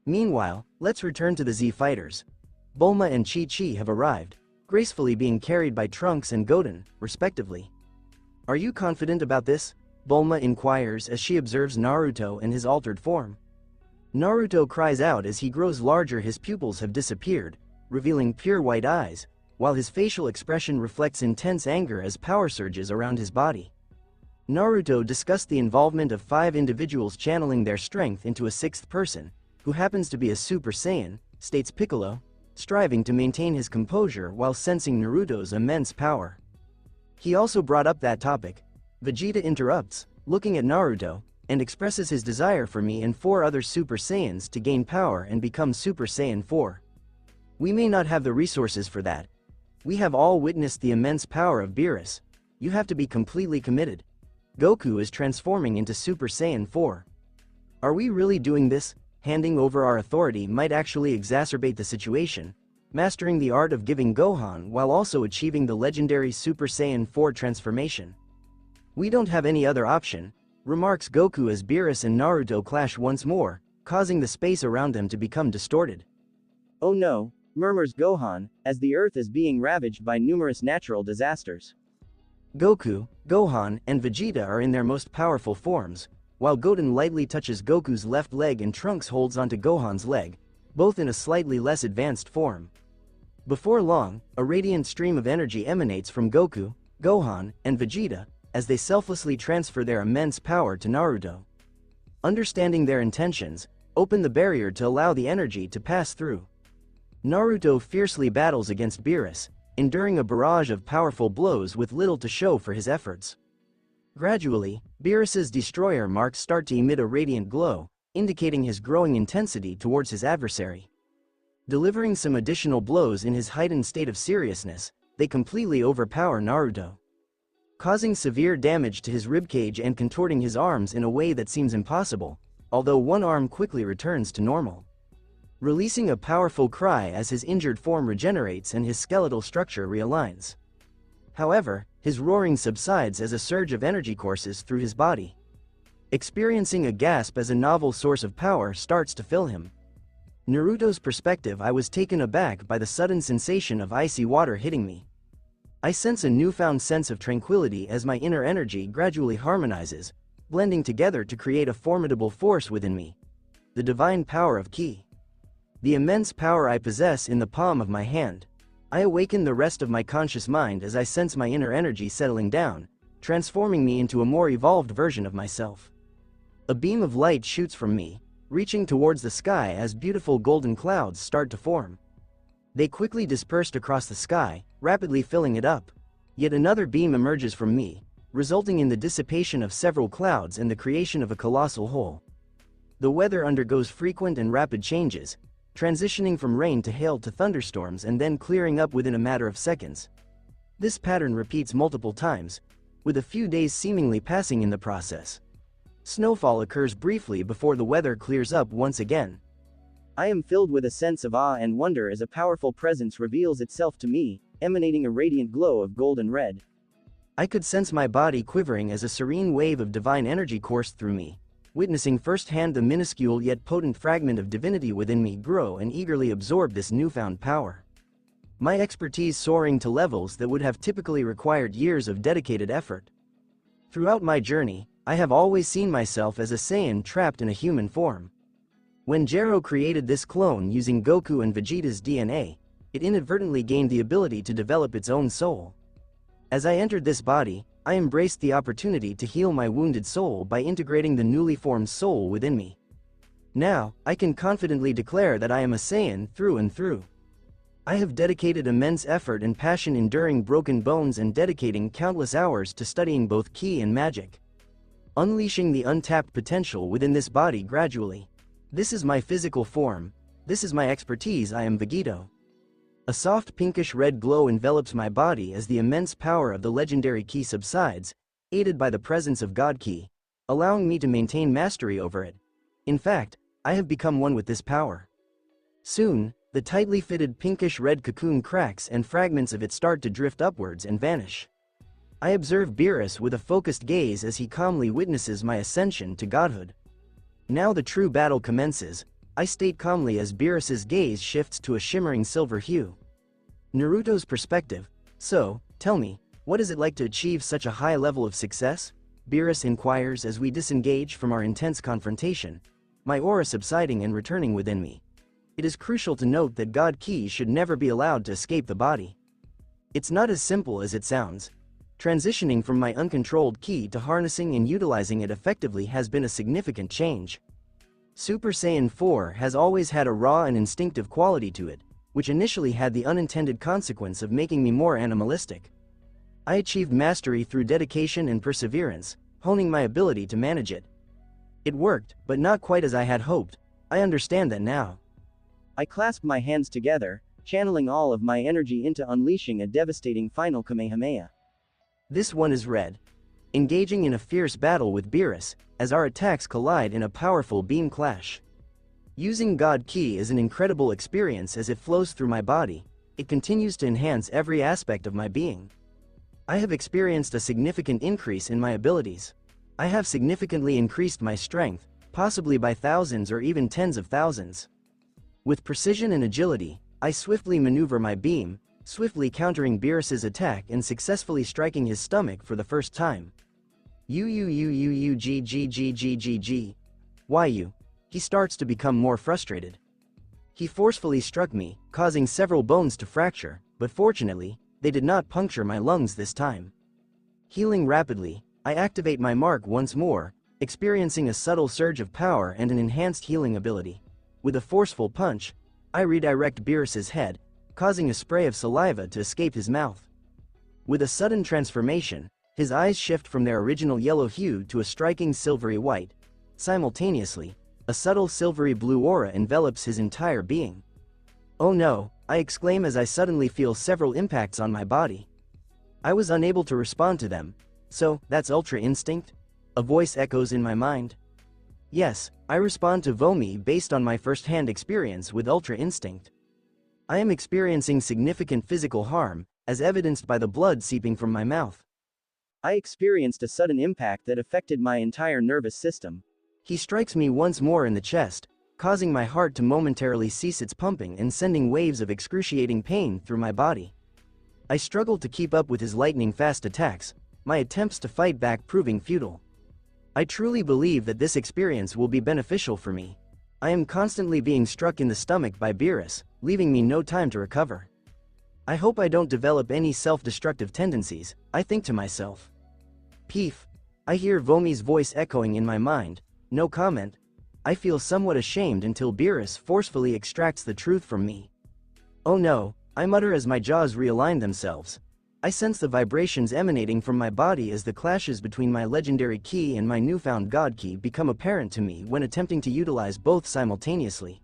Meanwhile, let's return to the Z fighters. Bulma and Chi-Chi have arrived, gracefully being carried by Trunks and Goten, respectively. Are you confident about this? Bulma inquires as she observes Naruto in his altered form. Naruto cries out as he grows larger. His pupils have disappeared, revealing pure white eyes, while his facial expression reflects intense anger as power surges around his body. Naruto discussed the involvement of 5 individuals channeling their strength into a 6th person, who happens to be a Super Saiyan, states Piccolo, striving to maintain his composure while sensing Naruto's immense power. He also brought up that topic. Vegeta interrupts, looking at Naruto, and expresses his desire for me and 4 other Super Saiyans to gain power and become Super Saiyan 4. We may not have the resources for that. We have all witnessed the immense power of Beerus. You have to be completely committed. Goku is transforming into Super Saiyan 4. Are we really doing this? Handing over our authority might actually exacerbate the situation, mastering the art of giving Gohan while also achieving the legendary Super Saiyan 4 transformation. We don't have any other option, remarks Goku as Beerus and Naruto clash once more, causing the space around them to become distorted. Oh no, murmurs Gohan, as the Earth is being ravaged by numerous natural disasters. Goku, Gohan, and Vegeta are in their most powerful forms, while Goten lightly touches Goku's left leg and Trunks holds onto Gohan's leg, both in a slightly less advanced form. Before long, a radiant stream of energy emanates from Goku, Gohan, and Vegeta, as they selflessly transfer their immense power to Naruto. Understanding their intentions, open the barrier to allow the energy to pass through. Naruto fiercely battles against Beerus, enduring a barrage of powerful blows with little to show for his efforts. Gradually, Beerus's destroyer marks start to emit a radiant glow, indicating his growing intensity towards his adversary. Delivering some additional blows in his heightened state of seriousness, they completely overpower Naruto, causing severe damage to his ribcage and contorting his arms in a way that seems impossible, although one arm quickly returns to normal, releasing a powerful cry as his injured form regenerates and his skeletal structure realigns. However, his roaring subsides as a surge of energy courses through his body, experiencing a gasp as a novel source of power starts to fill him. Naruto's perspective: I was taken aback by the sudden sensation of icy water hitting me. I sense a newfound sense of tranquility as my inner energy gradually harmonizes, blending together to create a formidable force within me. The divine power of Ki. The immense power I possess in the palm of my hand. I awaken the rest of my conscious mind as I sense my inner energy settling down, transforming me into a more evolved version of myself. A beam of light shoots from me, reaching towards the sky as beautiful golden clouds start to form. They quickly dispersed across the sky, rapidly filling it up. Yet another beam emerges from me, resulting in the dissipation of several clouds and the creation of a colossal hole. The weather undergoes frequent and rapid changes, transitioning from rain to hail to thunderstorms and then clearing up within a matter of seconds. This pattern repeats multiple times, with a few days seemingly passing in the process. Snowfall occurs briefly before the weather clears up once again. I am filled with a sense of awe and wonder as a powerful presence reveals itself to me, emanating a radiant glow of gold and red. I could sense my body quivering as a serene wave of divine energy coursed through me, witnessing firsthand the minuscule yet potent fragment of divinity within me grow and eagerly absorb this newfound power. My expertise soaring to levels that would have typically required years of dedicated effort. Throughout my journey, I have always seen myself as a Saiyan trapped in a human form. When Gero created this clone using Goku and Vegeta's DNA, it inadvertently gained the ability to develop its own soul. As I entered this body, I embraced the opportunity to heal my wounded soul by integrating the newly formed soul within me. Now, I can confidently declare that I am a Saiyan through and through. I have dedicated immense effort and passion, enduring broken bones and dedicating countless hours to studying both Ki and magic, unleashing the untapped potential within this body gradually. This is my physical form. This is my expertise. I am Vegito. A soft pinkish-red glow envelops my body as the immense power of the legendary Ki subsides, aided by the presence of God Ki, allowing me to maintain mastery over it. In fact, I have become one with this power. Soon, the tightly fitted pinkish-red cocoon cracks and fragments of it start to drift upwards and vanish. I observe Beerus with a focused gaze as he calmly witnesses my ascension to godhood. Now the true battle commences, I state calmly as Beerus's gaze shifts to a shimmering silver hue. Naruto's perspective: so, tell me, what is it like to achieve such a high level of success? Beerus inquires as we disengage from our intense confrontation, my aura subsiding and returning within me. It is crucial to note that God Ki should never be allowed to escape the body. It's not as simple as it sounds. Transitioning from my uncontrolled Ki to harnessing and utilizing it effectively has been a significant change. Super Saiyan 4 has always had a raw and instinctive quality to it, which initially had the unintended consequence of making me more animalistic. I achieved mastery through dedication and perseverance, honing my ability to manage it. It worked, but not quite as I had hoped. I understand that now. I clasp my hands together, channeling all of my energy into unleashing a devastating final Kamehameha. This one is red. Engaging in a fierce battle with Beerus, as our attacks collide in a powerful beam clash. Using God Ki is an incredible experience as it flows through my body. It continues to enhance every aspect of my being. I have experienced a significant increase in my abilities. I have significantly increased my strength, possibly by thousands or even tens of thousands. With precision and agility, I swiftly maneuver my beam, swiftly countering Beerus's attack and successfully striking his stomach for the first time. G. Why you? He starts to become more frustrated. He forcefully struck me, causing several bones to fracture, but fortunately, they did not puncture my lungs this time. Healing rapidly, I activate my mark once more, experiencing a subtle surge of power and an enhanced healing ability. With a forceful punch, I redirect Beerus's head, causing a spray of saliva to escape his mouth. With a sudden transformation, his eyes shift from their original yellow hue to a striking silvery white. Simultaneously, a subtle silvery blue aura envelops his entire being. Oh no, I exclaim as I suddenly feel several impacts on my body. I was unable to respond to them. So, that's Ultra Instinct? A voice echoes in my mind. Yes, I respond to Vomi based on my first-hand experience with Ultra Instinct. I am experiencing significant physical harm, as evidenced by the blood seeping from my mouth. I experienced a sudden impact that affected my entire nervous system. He strikes me once more in the chest, causing my heart to momentarily cease its pumping and sending waves of excruciating pain through my body. I struggled to keep up with his lightning-fast attacks, my attempts to fight back proving futile. I truly believe that this experience will be beneficial for me. I am constantly being struck in the stomach by Beerus, leaving me no time to recover. I hope I don't develop any self-destructive tendencies, I think to myself. Peef. I hear Vomi's voice echoing in my mind. No comment. I feel somewhat ashamed until Beerus forcefully extracts the truth from me. Oh no, I mutter as my jaws realign themselves. I sense the vibrations emanating from my body as the clashes between my legendary ki and my newfound god ki become apparent to me when attempting to utilize both simultaneously.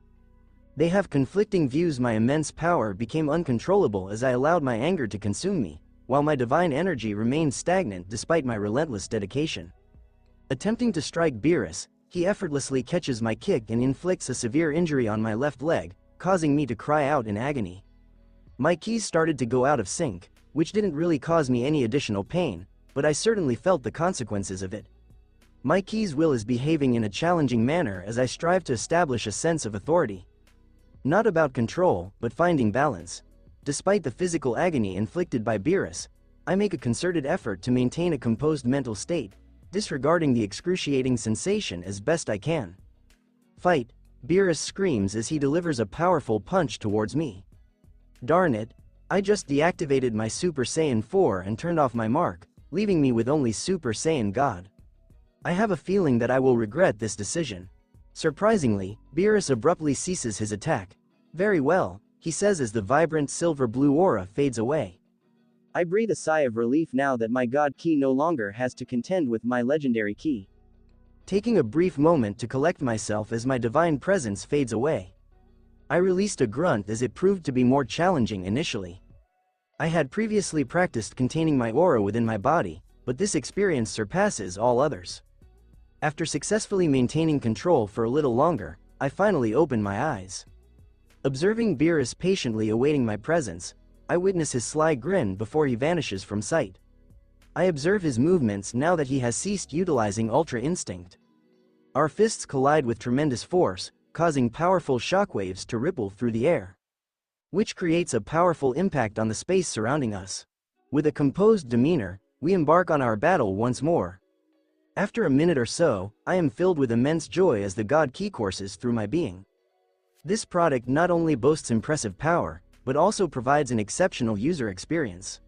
They have conflicting views. My immense power became uncontrollable as I allowed my anger to consume me, while my divine energy remained stagnant despite my relentless dedication. Attempting to strike Beerus, he effortlessly catches my kick and inflicts a severe injury on my left leg, causing me to cry out in agony. My keys started to go out of sync, which didn't really cause me any additional pain, but I certainly felt the consequences of it. My key's will is behaving in a challenging manner as I strive to establish a sense of authority. Not about control, but finding balance. Despite the physical agony inflicted by Beerus, I make a concerted effort to maintain a composed mental state, disregarding the excruciating sensation as best I can. Fight! Beerus screams as he delivers a powerful punch towards me. Darn it, I just deactivated my Super Saiyan 4 and turned off my mark, leaving me with only Super Saiyan God. I have a feeling that I will regret this decision. Surprisingly, Beerus abruptly ceases his attack. Very well, he says as the vibrant silver-blue aura fades away. I breathe a sigh of relief now that my god ki no longer has to contend with my legendary ki. Taking a brief moment to collect myself as my divine presence fades away, I released a grunt as it proved to be more challenging initially. I had previously practiced containing my aura within my body, but this experience surpasses all others. After successfully maintaining control for a little longer, I finally opened my eyes. Observing Beerus patiently awaiting my presence, I witness his sly grin before he vanishes from sight. I observe his movements now that he has ceased utilizing Ultra Instinct. Our fists collide with tremendous force, causing powerful shockwaves to ripple through the air, which creates a powerful impact on the space surrounding us. With a composed demeanor, we embark on our battle once more. After a minute or so, I am filled with immense joy as the god ki courses through my being. This product not only boasts impressive power, but also provides an exceptional user experience.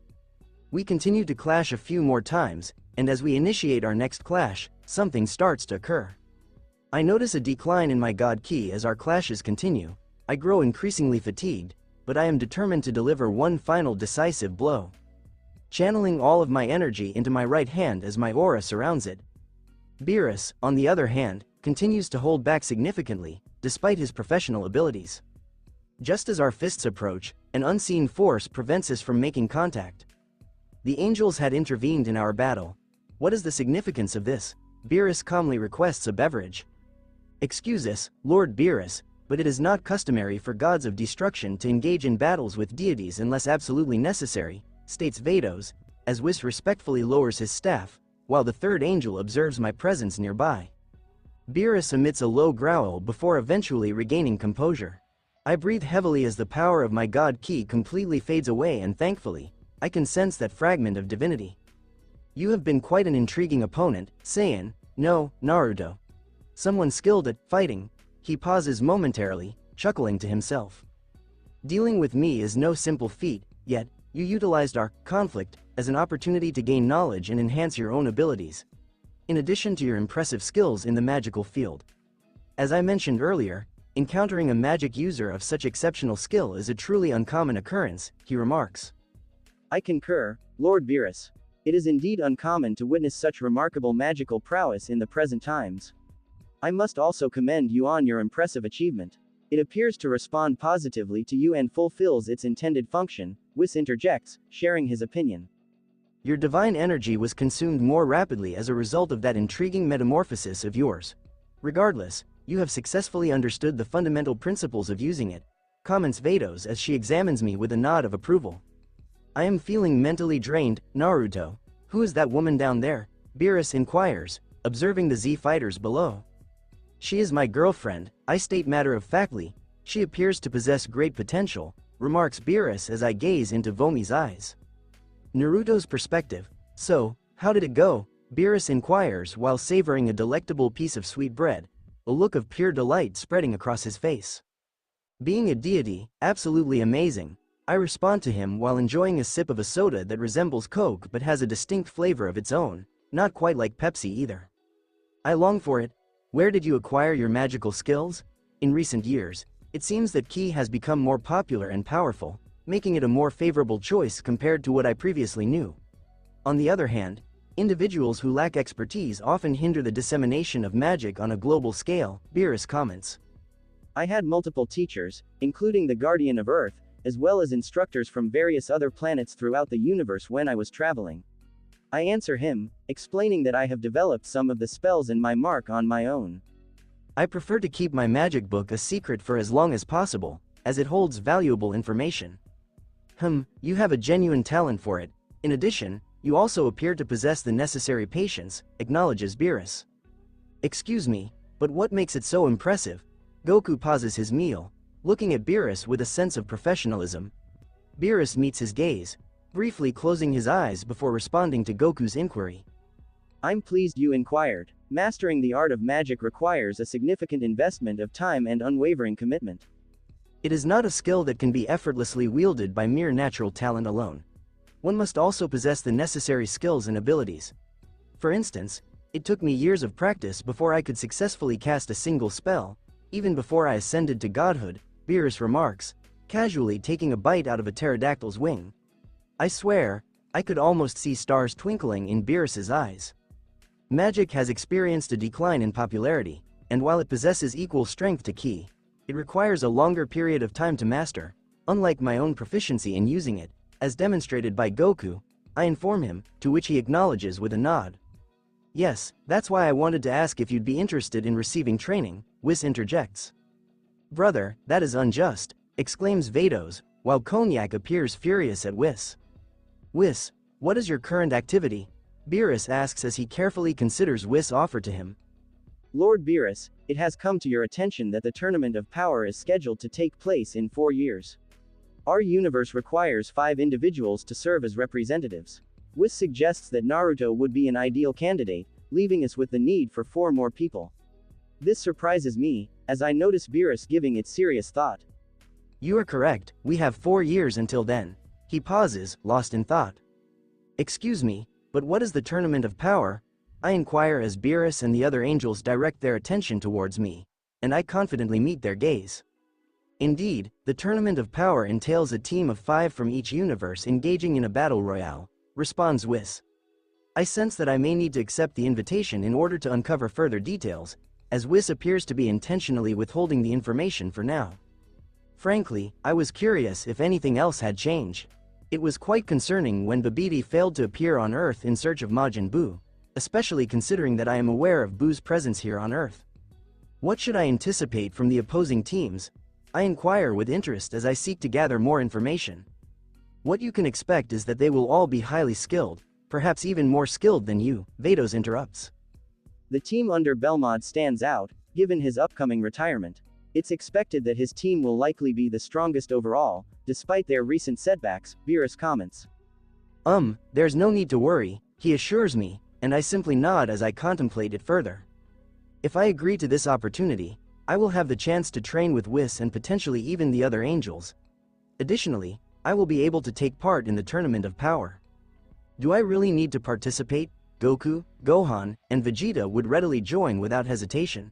We continue to clash a few more times, and as we initiate our next clash, something starts to occur. I notice a decline in my god ki as our clashes continue. I grow increasingly fatigued, but I am determined to deliver one final decisive blow. Channeling all of my energy into my right hand as my aura surrounds it. Beerus, on the other hand, continues to hold back significantly, despite his professional abilities. Just as our fists approach, an unseen force prevents us from making contact. The angels had intervened in our battle. What is the significance of this? Beerus calmly requests a beverage. Excuse us, Lord Beerus, but it is not customary for gods of destruction to engage in battles with deities unless absolutely necessary, states Vados, as Whis respectfully lowers his staff, while the third angel observes my presence nearby. Beerus emits a low growl before eventually regaining composure. I breathe heavily as the power of my god ki completely fades away, and thankfully, I can sense that fragment of divinity. You have been quite an intriguing opponent, Saiyan. No, Naruto. Someone skilled at fighting. He pauses momentarily, chuckling to himself. Dealing with me is no simple feat, yet, you utilized our conflict as an opportunity to gain knowledge and enhance your own abilities, in addition to your impressive skills in the magical field. As I mentioned earlier, encountering a magic user of such exceptional skill is a truly uncommon occurrence, he remarks. I concur, Lord Beerus. It is indeed uncommon to witness such remarkable magical prowess in the present times. I must also commend you on your impressive achievement. It appears to respond positively to you and fulfills its intended function, Whis interjects, sharing his opinion. Your divine energy was consumed more rapidly as a result of that intriguing metamorphosis of yours. Regardless, you have successfully understood the fundamental principles of using it, comments Vados as she examines me with a nod of approval. I am feeling mentally drained, Naruto. Who is that woman down there? Beerus inquires, observing the Z fighters below. She is my girlfriend, I state matter-of-factly. She appears to possess great potential, remarks Beerus as I gaze into Vomi's eyes. Naruto's perspective. So, how did it go? Beerus inquires while savoring a delectable piece of sweet bread, a look of pure delight spreading across his face. Being a deity, absolutely amazing. I respond to him while enjoying a sip of a soda that resembles Coke but has a distinct flavor of its own, not quite like Pepsi either. I long for it. Where did you acquire your magical skills? In recent years, it seems that Ki has become more popular and powerful, making it a more favorable choice compared to what I previously knew. On the other hand, individuals who lack expertise often hinder the dissemination of magic on a global scale, Beerus comments. I had multiple teachers, including the Guardian of Earth, as well as instructors from various other planets throughout the universe when I was traveling. I answer him, explaining that I have developed some of the spells in my mark on my own. I prefer to keep my magic book a secret for as long as possible, as it holds valuable information. You have a genuine talent for it. In addition, you also appear to possess the necessary patience, acknowledges Beerus. Excuse me, but what makes it so impressive? Goku pauses his meal, looking at Beerus with a sense of professionalism. Beerus meets his gaze, briefly closing his eyes before responding to Goku's inquiry. I'm pleased you inquired. Mastering the art of magic requires a significant investment of time and unwavering commitment. It is not a skill that can be effortlessly wielded by mere natural talent alone. One must also possess the necessary skills and abilities. For instance, it took me years of practice before I could successfully cast a single spell, even before I ascended to Godhood, Beerus remarks, casually taking a bite out of a pterodactyl's wing. I swear, I could almost see stars twinkling in Beerus's eyes. Magic has experienced a decline in popularity, and while it possesses equal strength to Ki, it requires a longer period of time to master, unlike my own proficiency in using it, as demonstrated by Goku, I inform him, to which he acknowledges with a nod. Yes, that's why I wanted to ask if you'd be interested in receiving training, Whis interjects. Brother, that is unjust, exclaims Vados, while Cognac appears furious at Whis. Whis, what is your current activity? Beerus asks as he carefully considers Whis' offer to him. Lord Beerus, it has come to your attention that the Tournament of Power is scheduled to take place in 4 years. Our universe requires 5 individuals to serve as representatives. Whis suggests that Naruto would be an ideal candidate, leaving us with the need for 4 more people. This surprises me, as I notice Beerus giving it serious thought. You are correct, we have 4 years until then. He pauses, lost in thought. Excuse me, but what is the Tournament of Power? I inquire as Beerus and the other angels direct their attention towards me, and I confidently meet their gaze. Indeed, the Tournament of Power entails a team of 5 from each universe engaging in a battle royale, responds Whis. I sense that I may need to accept the invitation in order to uncover further details, as Whis appears to be intentionally withholding the information for now. Frankly, I was curious if anything else had changed. It was quite concerning when Babidi failed to appear on Earth in search of Majin Buu, especially considering that I am aware of Buu's presence here on Earth. What should I anticipate from the opposing teams? I inquire with interest as I seek to gather more information. What you can expect is that they will all be highly skilled, perhaps even more skilled than you, Vados interrupts. The team under Belmod stands out, given his upcoming retirement. It's expected that his team will likely be the strongest overall, despite their recent setbacks, Beerus comments. There's no need to worry, He assures me, and I simply nod as I contemplate it further. If I agree to this opportunity, I will have the chance to train with Whis and potentially even the other angels. Additionally, I will be able to take part in the Tournament of Power. Do I really need to participate? Goku, Gohan, and Vegeta would readily join without hesitation.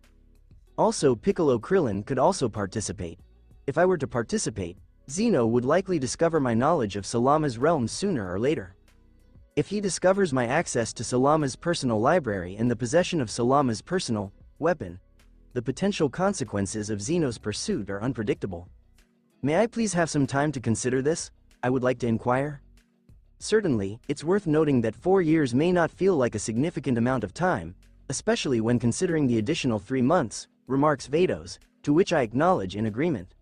Also, Piccolo Krillin could also participate. If I were to participate, Zeno would likely discover my knowledge of Salama's realm sooner or later. If he discovers my access to Salama's personal library and the possession of Salama's personal weapon, the potential consequences of Zeno's pursuit are unpredictable. May I please have some time to consider this? I would like to inquire. Certainly, it's worth noting that 4 years may not feel like a significant amount of time, especially when considering the additional 3 months, remarks Vados, to which I acknowledge in agreement.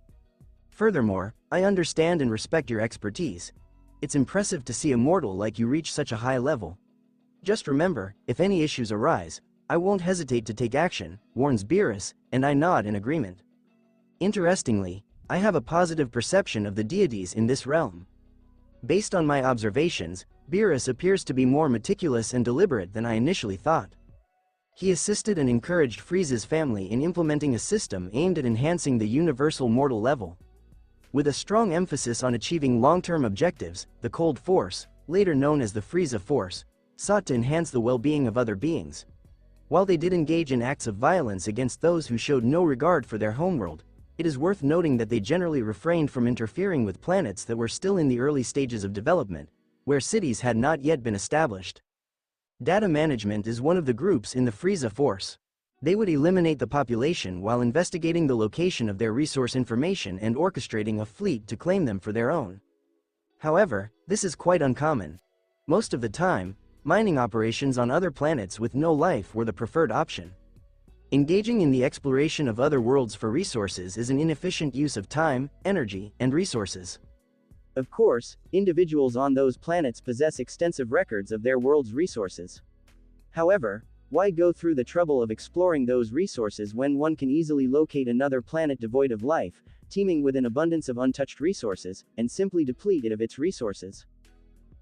Furthermore, I understand and respect your expertise. It's impressive to see a mortal like you reach such a high level. Just remember, if any issues arise, I won't hesitate to take action, warns Beerus, and I nod in agreement. Interestingly, I have a positive perception of the deities in this realm. Based on my observations, Beerus appears to be more meticulous and deliberate than I initially thought. He assisted and encouraged Frieza's family in implementing a system aimed at enhancing the universal mortal level. With a strong emphasis on achieving long-term objectives, the Cold Force, later known as the Frieza Force, sought to enhance the well-being of other beings. While they did engage in acts of violence against those who showed no regard for their homeworld, it is worth noting that they generally refrained from interfering with planets that were still in the early stages of development, where cities had not yet been established. Data management is one of the groups in the Frieza Force. They would eliminate the population while investigating the location of their resource information and orchestrating a fleet to claim them for their own. However, this is quite uncommon. Most of the time, mining operations on other planets with no life were the preferred option. Engaging in the exploration of other worlds for resources is an inefficient use of time, energy, and resources. Of course, individuals on those planets possess extensive records of their world's resources. However, why go through the trouble of exploring those resources when one can easily locate another planet devoid of life, teeming with an abundance of untouched resources, and simply deplete it of its resources?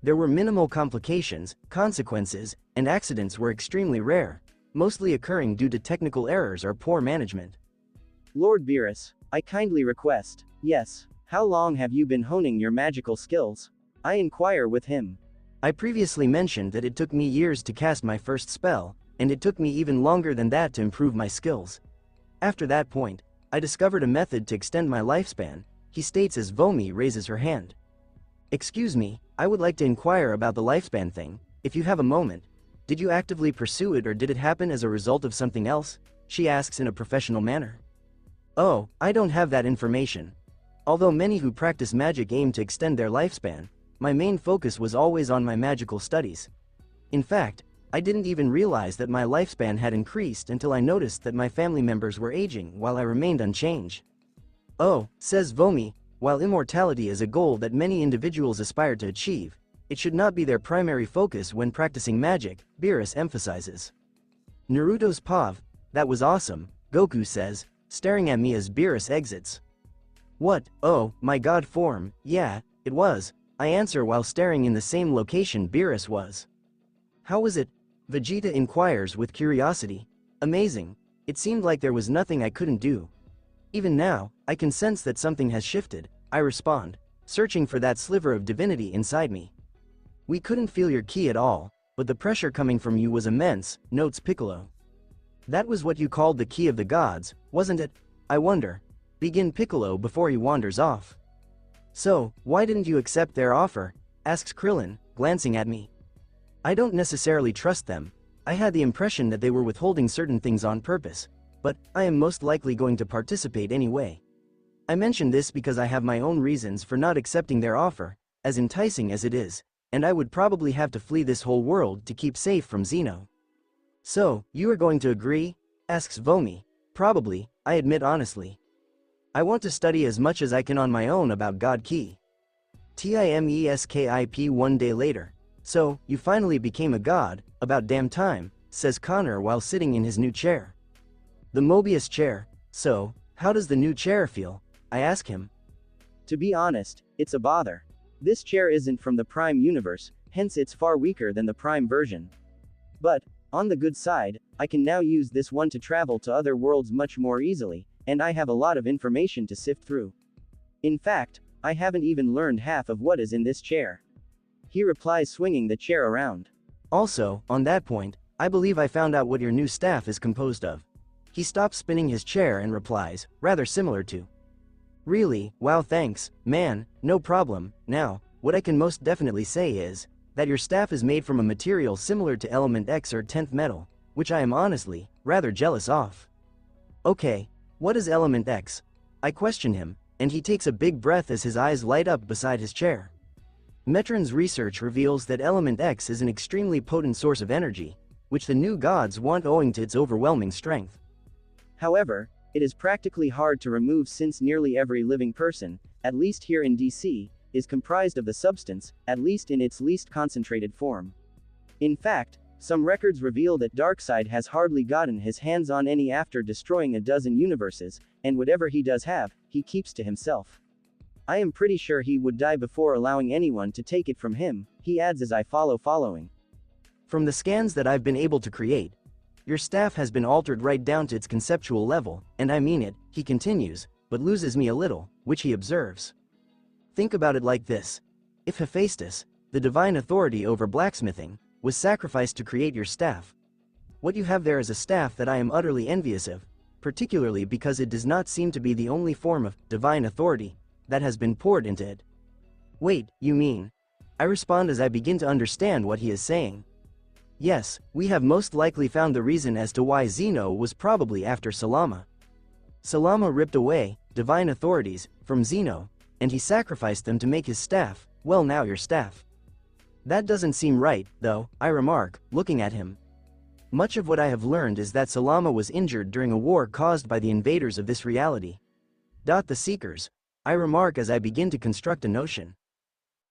There were minimal complications, consequences, and accidents were extremely rare, mostly occurring due to technical errors or poor management. Lord Beerus, I kindly request, yes, how long have you been honing your magical skills? I inquire with him. I previously mentioned that it took me years to cast my first spell, and it took me even longer than that to improve my skills. After that point, I discovered a method to extend my lifespan, he states as Vomi raises her hand. Excuse me, I would like to inquire about the lifespan thing, if you have a moment. Did you actively pursue it or did it happen as a result of something else? She asks in a professional manner. Oh, I don't have that information. Although many who practice magic aim to extend their lifespan, my main focus was always on my magical studies. In fact, I didn't even realize that my lifespan had increased until I noticed that my family members were aging while I remained unchanged. Oh, says Vomi, while immortality is a goal that many individuals aspire to achieve, it should not be their primary focus when practicing magic, Beerus emphasizes. Naruto's POV, that was awesome, Goku says, staring at me as Beerus exits. What, oh, my god form, yeah, it was, I answer while staring in the same location Beerus was. How was it? Vegeta inquires with curiosity. Amazing, it seemed like there was nothing I couldn't do. Even now, I can sense that something has shifted, I respond, searching for that sliver of divinity inside me. We couldn't feel your ki at all, but the pressure coming from you was immense, notes Piccolo. That was what you called the ki of the gods, wasn't it? I wonder. Begin Piccolo before he wanders off. So, why didn't you accept their offer? Asks Krillin, glancing at me. I don't necessarily trust them. I had the impression that they were withholding certain things on purpose, but I am most likely going to participate anyway. I mention this because I have my own reasons for not accepting their offer, as enticing as it is, and I would probably have to flee this whole world to keep safe from Zeno. So, you are going to agree? Asks Vomi. Probably, I admit honestly. I want to study as much as I can on my own about God Ki. Timeskip 1 day later. So, you finally became a god, about damn time, says Connor while sitting in his new chair. The Mobius chair. So, how does the new chair feel? I ask him. To be honest, it's a bother. This chair isn't from the Prime Universe, hence it's far weaker than the Prime version. But, on the good side, I can now use this one to travel to other worlds much more easily, and I have a lot of information to sift through. In fact, I haven't even learned half of what is in this chair. He replies, swinging the chair around. Also, on that point, I believe I found out what your new staff is composed of. He stops spinning his chair and replies, rather similar to. Really, wow, thanks, man, no problem. Now, what I can most definitely say is that your staff is made from a material similar to Element X or 10th metal, which I am honestly rather jealous of. Okay, what is Element X? I question him, and he takes a big breath as his eyes light up beside his chair. Metron's research reveals that Element X is an extremely potent source of energy, which the new gods want owing to its overwhelming strength. However, it is practically hard to remove since nearly every living person, at least here in DC, is comprised of the substance, at least in its least concentrated form. In fact, some records reveal that Darkseid has hardly gotten his hands on any after destroying a dozen universes, and whatever he does have, he keeps to himself. I am pretty sure he would die before allowing anyone to take it from him, he adds as I following. From the scans that I've been able to create, your staff has been altered right down to its conceptual level, and I mean it, he continues, but loses me a little, which he observes. Think about it like this. If Hephaestus, the divine authority over blacksmithing, was sacrificed to create your staff, what you have there is a staff that I am utterly envious of, particularly because it does not seem to be the only form of divine authority that has been poured into it. Wait, you mean? I respond as I begin to understand what he is saying. Yes, we have most likely found the reason as to why Zeno was probably after Salama. Salama ripped away divine authorities from Zeno, and he sacrificed them to make his staff, well now your staff. That doesn't seem right, though, I remark, looking at him. Much of what I have learned is that Salama was injured during a war caused by the invaders of this reality. The Seekers, I remark as I begin to construct a notion.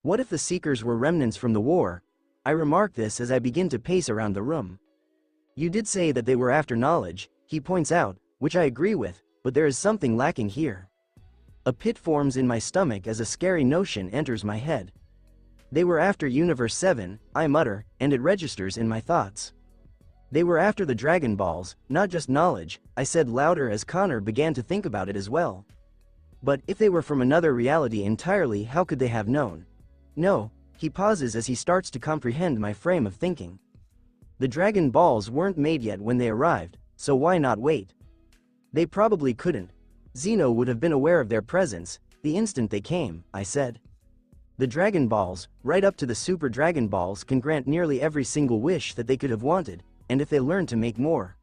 What if the Seekers were remnants from the war? I remark this as I begin to pace around the room. You did say that they were after knowledge, he points out, which I agree with, but there is something lacking here. A pit forms in my stomach as a scary notion enters my head. They were after Universe 7, I mutter, and it registers in my thoughts. They were after the Dragon Balls, not just knowledge, I said louder as Connor began to think about it as well. But if they were from another reality entirely, how could they have known? No, he pauses as he starts to comprehend my frame of thinking. The Dragon Balls weren't made yet when they arrived, so why not wait? They probably couldn't. Zeno would have been aware of their presence the instant they came, I said. The Dragon Balls, right up to the Super Dragon Balls, can grant nearly every single wish that they could have wanted, and if they learn to make more.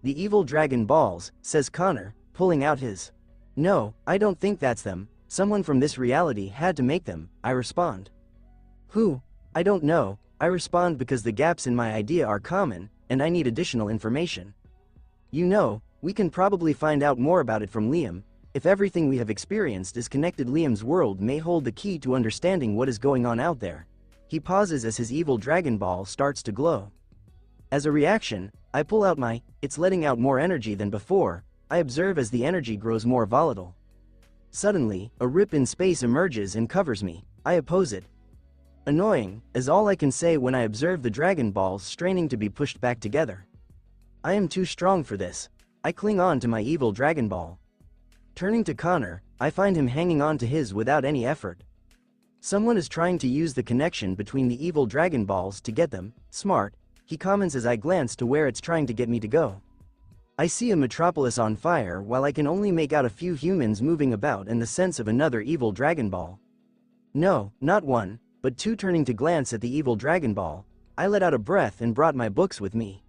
The evil Dragon Balls, says Connor, pulling out his. No, I don't think that's them, someone from this reality had to make them, I respond. Who? I don't know, I respond because the gaps in my idea are common, and I need additional information. You know, we can probably find out more about it from Liam. If everything we have experienced is connected, Liam's world may hold the key to understanding what is going on out there. He pauses as his evil Dragon Ball starts to glow. As a reaction, I pull out my, it's letting out more energy than before, I observe as the energy grows more volatile. Suddenly, a rip in space emerges and covers me, I oppose it. Annoying, is all I can say when I observe the Dragon Balls straining to be pushed back together. I am too strong for this. I cling on to my evil Dragon Ball. Turning to Connor, I find him hanging on to his without any effort. Someone is trying to use the connection between the evil Dragon Balls to get them, smart, he comments as I glance to where it's trying to get me to go. I see a metropolis on fire while I can only make out a few humans moving about and the sense of another evil Dragon Ball. No, not one, but two. Turning to glance at the evil Dragon Ball, I let out a breath and brought my books with me.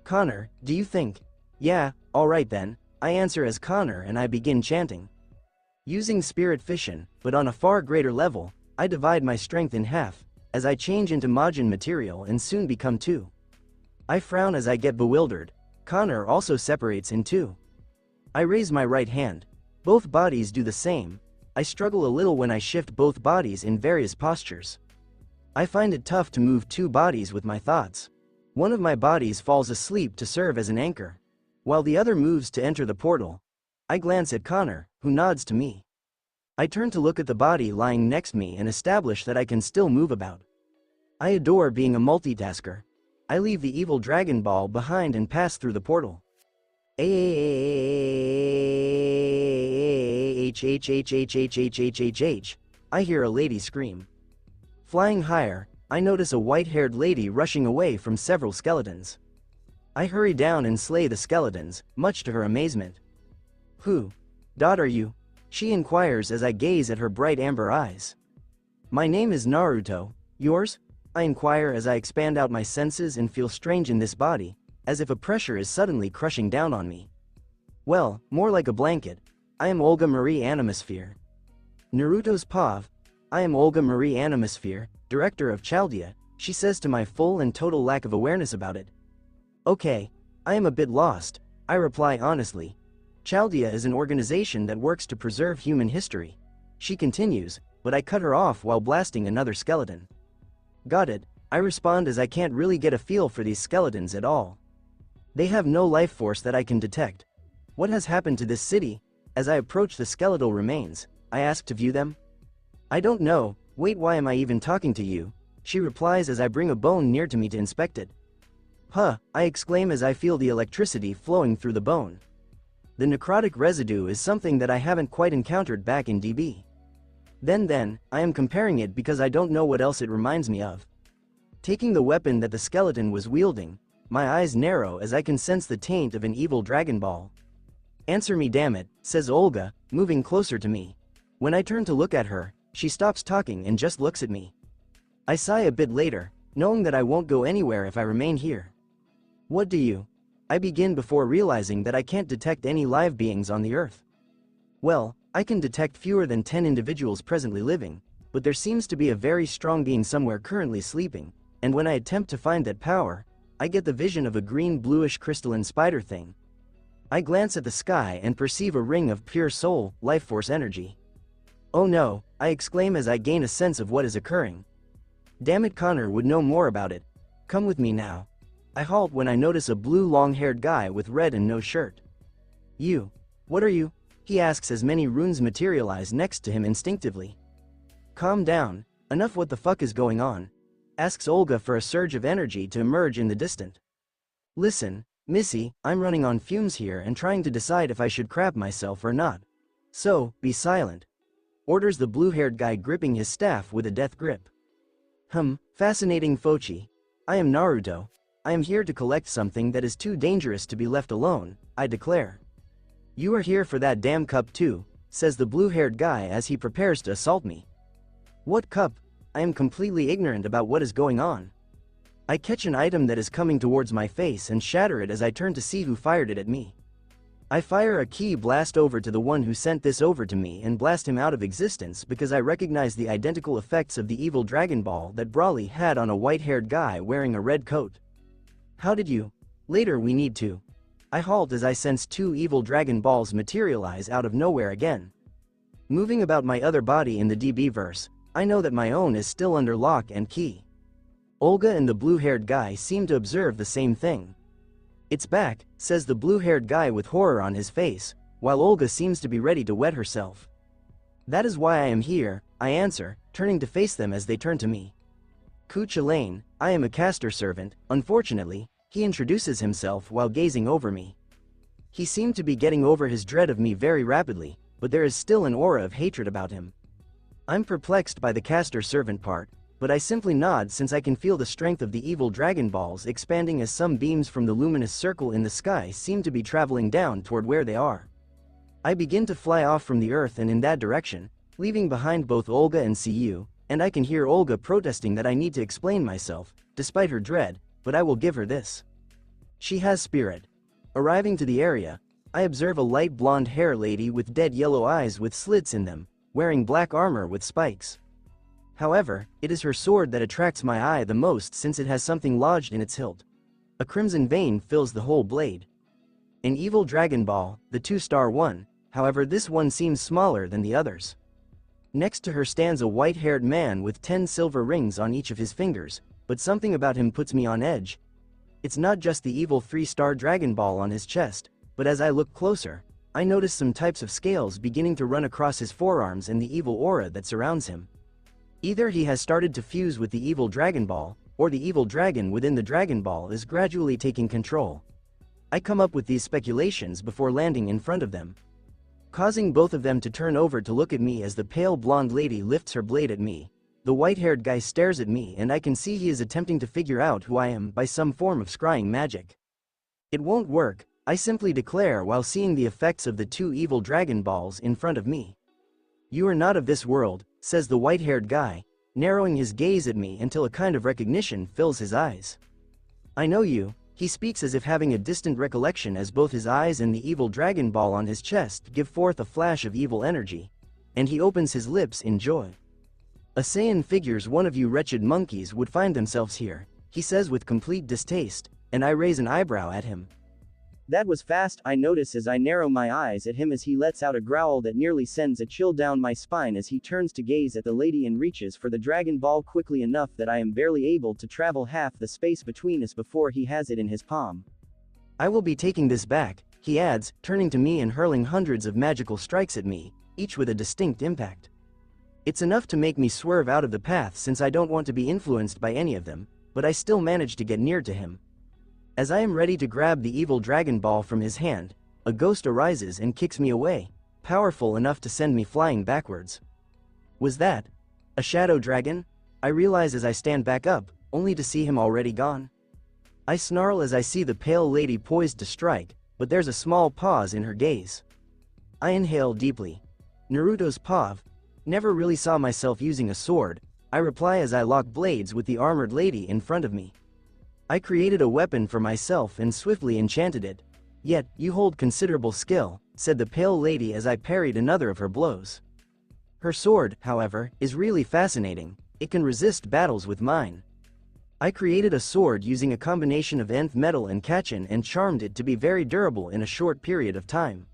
Connor, do you think? Yeah, alright then, I answer as Connor and I begin chanting. Using spirit fission, but on a far greater level, I divide my strength in half, as I change into Majin material and soon become two. I frown as I get bewildered. Connor also separates in two. I raise my right hand. Both bodies do the same. I struggle a little when I shift both bodies in various postures. I find it tough to move two bodies with my thoughts. One of my bodies falls asleep to serve as an anchor, while the other moves to enter the portal. I glance at Connor, who nods to me. I turn to look at the body lying next me and establish that I can still move about. I adore being a multitasker. I leave the evil Dragon Ball behind and pass through the portal. H. I hear a lady scream. Flying higher, I notice a white-haired lady rushing away from several skeletons. I hurry down and slay the skeletons, much to her amazement. Who? Dot are you? She inquires as I gaze at her bright amber eyes. My name is Naruto. Yours? I inquire as I expand out my senses and feel strange in this body, as if a pressure is suddenly crushing down on me. Well, more like a blanket. I am Olga Marie Animosphere. Naruto's Pav. I am Olga Marie Animosphere, director of Chaldea, she says to my full and total lack of awareness about it. Okay, I am a bit lost, I reply honestly. Chaldea is an organization that works to preserve human history. She continues, but I cut her off while blasting another skeleton. Got it, I respond as I can't really get a feel for these skeletons at all. They have no life force that I can detect. What has happened to this city? As I approach the skeletal remains, I ask to view them. I don't know, wait, why am I even talking to you? She replies as I bring a bone near to me to inspect it. Huh, I exclaim as I feel the electricity flowing through the bone. The necrotic residue is something that I haven't quite encountered back in DB. Then, I am comparing it because I don't know what else it reminds me of. Taking the weapon that the skeleton was wielding, my eyes narrow as I can sense the taint of an evil Dragon Ball. Answer me, damn it, says Olga, moving closer to me. When I turn to look at her, she stops talking and just looks at me. I sigh a bit later, knowing that I won't go anywhere if I remain here. What do you? I begin before realizing that I can't detect any live beings on the earth. Well, I can detect fewer than 10 individuals presently living, but there seems to be a very strong being somewhere currently sleeping, and when I attempt to find that power, I get the vision of a green bluish crystalline spider thing. I glance at the sky and perceive a ring of pure soul, life force energy. Oh no, I exclaim as I gain a sense of what is occurring. Damn it, Connor would know more about it. Come with me now. I halt when I notice a blue long-haired guy with red and no shirt. You. What are you? He asks as many runes materialize next to him instinctively. Calm down, enough, what the fuck is going on? Asks Olga for a surge of energy to emerge in the distant. Listen, Missy, I'm running on fumes here and trying to decide if I should crap myself or not. So, be silent. Orders the blue-haired guy gripping his staff with a death grip. Fascinating Fochi. I am Naruto. I am here to collect something that is too dangerous to be left alone, I declare. You are here for that damn cup too, says the blue-haired guy as he prepares to assault me. What cup? I am completely ignorant about what is going on. I catch an item that is coming towards my face and shatter it as I turn to see who fired it at me. I fire a ki blast over to the one who sent this over to me and blast him out of existence because I recognize the identical effects of the evil Dragon Ball that Brawly had on a white-haired guy wearing a red coat. How did you? Later we need to. I halt as I sense two evil Dragon Balls materialize out of nowhere again. Moving about my other body in the DB verse, I know that my own is still under lock and key. Olga and the blue-haired guy seem to observe the same thing. It's back, says the blue-haired guy with horror on his face, while Olga seems to be ready to wet herself. That is why I am here, I answer, turning to face them as they turn to me. Cheel, I am a caster servant. Unfortunately, he introduces himself while gazing over me. He seemed to be getting over his dread of me very rapidly, but there is still an aura of hatred about him. I'm perplexed by the caster servant part, but I simply nod since I can feel the strength of the evil Dragon Balls expanding as some beams from the luminous circle in the sky seem to be traveling down toward where they are. I begin to fly off from the earth and in that direction, leaving behind both Olga and Cu, and I can hear Olga protesting that I need to explain myself, despite her dread, but I will give her this. She has spirit. Arriving to the area, I observe a light blonde hair lady with dead yellow eyes with slits in them, wearing black armor with spikes. However, it is her sword that attracts my eye the most since it has something lodged in its hilt. A crimson vein fills the whole blade. An evil Dragon Ball, the 2-star one, however this one seems smaller than the others. Next to her stands a white-haired man with 10 silver rings on each of his fingers, but something about him puts me on edge. It's not just the evil 3-star Dragon Ball on his chest, but as I look closer, I notice some types of scales beginning to run across his forearms and the evil aura that surrounds him. Either he has started to fuse with the evil Dragon Ball, or the evil dragon within the Dragon Ball is gradually taking control. I come up with these speculations before landing in front of them, causing both of them to turn over to look at me as the pale blonde lady lifts her blade at me. The white-haired guy stares at me and I can see he is attempting to figure out who I am by some form of scrying magic. It won't work, I simply declare while seeing the effects of the two evil Dragon Balls in front of me. "You are not of this world," says the white-haired guy, narrowing his gaze at me until a kind of recognition fills his eyes. "I know you," he speaks as if having a distant recollection as both his eyes and the evil Dragon Ball on his chest give forth a flash of evil energy, and he opens his lips in joy. "A Saiyan figures one of you wretched monkeys would find themselves here," he says with complete distaste, and I raise an eyebrow at him. That was fast, I notice as I narrow my eyes at him as he lets out a growl that nearly sends a chill down my spine as he turns to gaze at the lady and reaches for the Dragon Ball quickly enough that I am barely able to travel half the space between us before he has it in his palm. "I will be taking this back," he adds, turning to me and hurling hundreds of magical strikes at me, each with a distinct impact. It's enough to make me swerve out of the path since I don't want to be influenced by any of them, but I still manage to get near to him. As I am ready to grab the evil Dragon Ball from his hand, a ghost arises and kicks me away, powerful enough to send me flying backwards. Was that a shadow dragon? I realize as I stand back up, only to see him already gone. I snarl as I see the pale lady poised to strike, but there's a small pause in her gaze. I inhale deeply. Naruto's POV. Never really saw myself using a sword, I reply as I lock blades with the armored lady in front of me. I created a weapon for myself and swiftly enchanted it. "Yet, you hold considerable skill," said the pale lady as I parried another of her blows. "Her sword, however, is really fascinating, it can resist battles with mine." I created a sword using a combination of nth metal and kachin and charmed it to be very durable in a short period of time.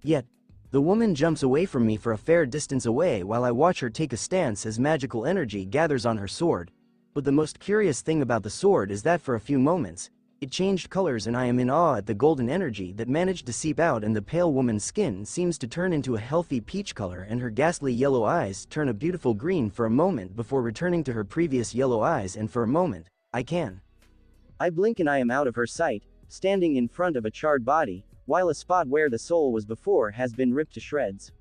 Yet, the woman jumps away from me for a fair distance away while I watch her take a stance as magical energy gathers on her sword. But the most curious thing about the sword is that for a few moments, it changed colors and I am in awe at the golden energy that managed to seep out and the pale woman's skin seems to turn into a healthy peach color and her ghastly yellow eyes turn a beautiful green for a moment before returning to her previous yellow eyes and for a moment, I blink and I am out of her sight, standing in front of a charred body, while a spot where the soul was before has been ripped to shreds.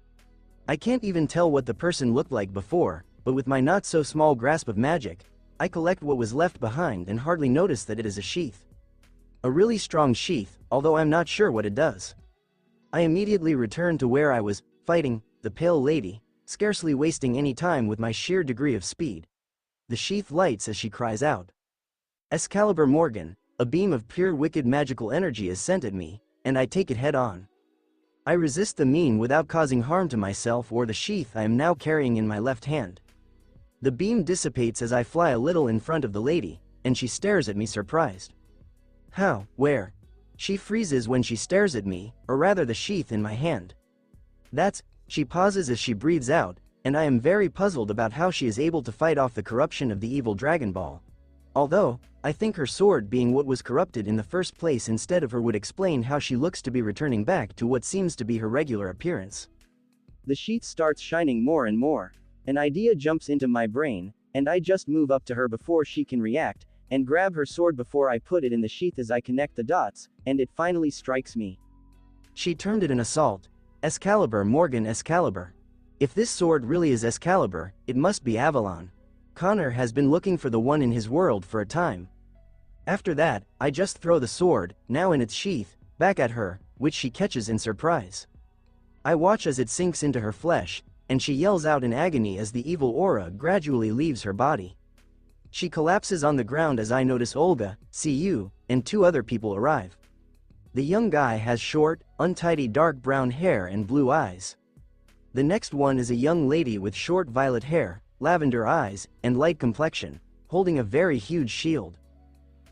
I can't even tell what the person looked like before, but with my not so small grasp of magic, I collect what was left behind and hardly notice that it is a sheath. A really strong sheath, although I'm not sure what it does. I immediately return to where I was fighting the pale lady, scarcely wasting any time with my sheer degree of speed. The sheath lights as she cries out. Excalibur Morgan, a beam of pure wicked magical energy is sent at me, and I take it head on. I resist the mean without causing harm to myself or the sheath I am now carrying in my left hand. The beam dissipates as I fly a little in front of the lady, and she stares at me surprised. How? Where? She freezes when she stares at me, or rather the sheath in my hand. She pauses as she breathes out, and I am very puzzled about how she is able to fight off the corruption of the evil Dragon Ball. Although, I think her sword being what was corrupted in the first place instead of her would explain how she looks to be returning back to what seems to be her regular appearance. The sheath starts shining more and more. An idea jumps into my brain, and I just move up to her before she can react, and grab her sword before I put it in the sheath as I connect the dots, and it finally strikes me. She termed it an assault. Excalibur Morgan Excalibur. If this sword really is Excalibur, it must be Avalon. Connor has been looking for the one in his world for a time. After that, I just throw the sword, now in its sheath, back at her, which she catches in surprise. I watch as it sinks into her flesh, and she yells out in agony as the evil aura gradually leaves her body. She collapses on the ground as I notice Olga, CU, and two other people arrive. The young guy has short, untidy dark brown hair and blue eyes. The next one is a young lady with short violet hair, lavender eyes, and light complexion, holding a very huge shield.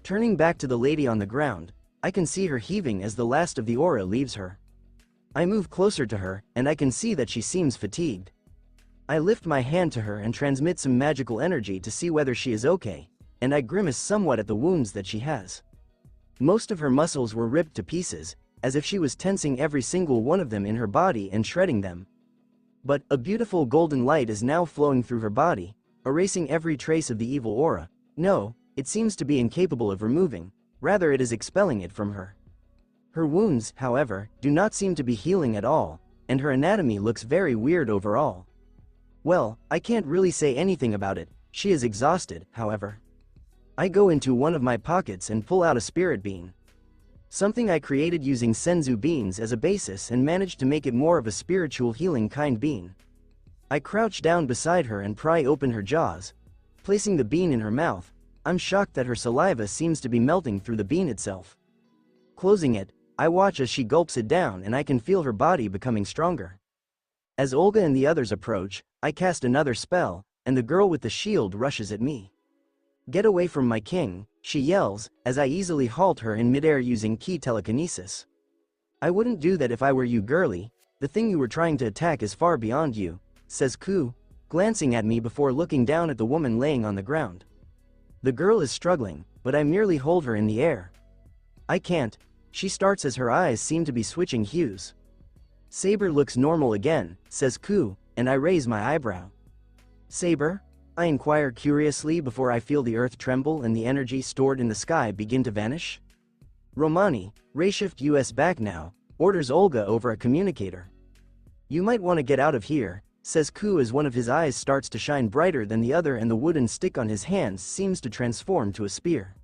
Turning back to the lady on the ground, I can see her heaving as the last of the aura leaves her. I move closer to her, and I can see that she seems fatigued. I lift my hand to her and transmit some magical energy to see whether she is okay, and I grimace somewhat at the wounds that she has. Most of her muscles were ripped to pieces, as if she was tensing every single one of them in her body and shredding them. But a beautiful golden light is now flowing through her body, erasing every trace of the evil aura. No, it seems to be incapable of removing, rather it is expelling it from her. Her wounds, however, do not seem to be healing at all, and her anatomy looks very weird overall. Well, I can't really say anything about it, she is exhausted, however. I go into one of my pockets and pull out a spirit bean. Something I created using senzu beans as a basis and managed to make it more of a spiritual healing kind bean. I crouch down beside her and pry open her jaws. Placing the bean in her mouth, I'm shocked that her saliva seems to be melting through the bean itself. Closing it, I watch as she gulps it down and I can feel her body becoming stronger. As Olga and the others approach, I cast another spell, and the girl with the shield rushes at me. "Get away from my king," she yells, as I easily halt her in midair using ki telekinesis. "I wouldn't do that if I were you, girlie. The thing you were trying to attack is far beyond you," says Ku, glancing at me before looking down at the woman laying on the ground. The girl is struggling, but I merely hold her in the air. "I can't," she starts as her eyes seem to be switching hues. "Saber looks normal again," says Ku, and I raise my eyebrow. "Saber?" I inquire curiously before I feel the earth tremble and the energy stored in the sky begin to vanish. "Romani, Rayshift US back now," orders Olga over a communicator. "You might want to get out of here," says Ku as one of his eyes starts to shine brighter than the other and the wooden stick on his hands seems to transform to a spear.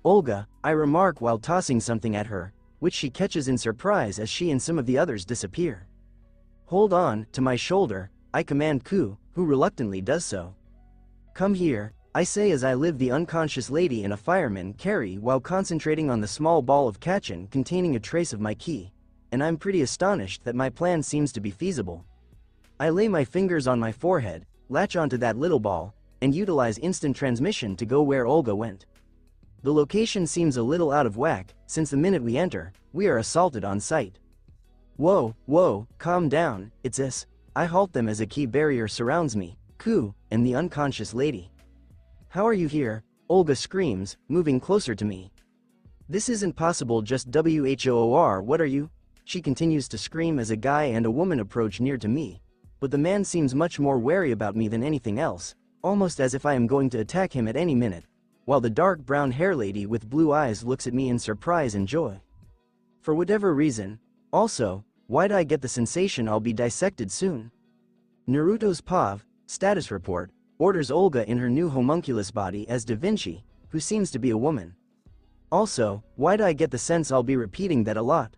"Olga," I remark while tossing something at her, which she catches in surprise as she and some of the others disappear. "Hold on to my shoulder," I command Ku, who reluctantly does so. "Come here," I say as I lift the unconscious lady in a fireman carry while concentrating on the small ball of kachin containing a trace of my ki, and I'm pretty astonished that my plan seems to be feasible. I lay my fingers on my forehead, latch onto that little ball, and utilize instant transmission to go where Olga went. The location seems a little out of whack, since the minute we enter, we are assaulted on sight. Whoa, calm down, it's us. I halt them as a key barrier surrounds me, Ku, and the unconscious lady. "How are you here?" Olga screams, moving closer to me. "This isn't possible, just WHOOR, what are you?" She continues to scream as a guy and a woman approach near to me, but the man seems much more wary about me than anything else, almost as if I am going to attack him at any minute, while the dark brown hair lady with blue eyes looks at me in surprise and joy. For whatever reason, also, why'd I get the sensation I'll be dissected soon? Naruto's POV, status report, orders Olga in her new homunculus body as Da Vinci, who seems to be a woman. Also, why'd I get the sense I'll be repeating that a lot?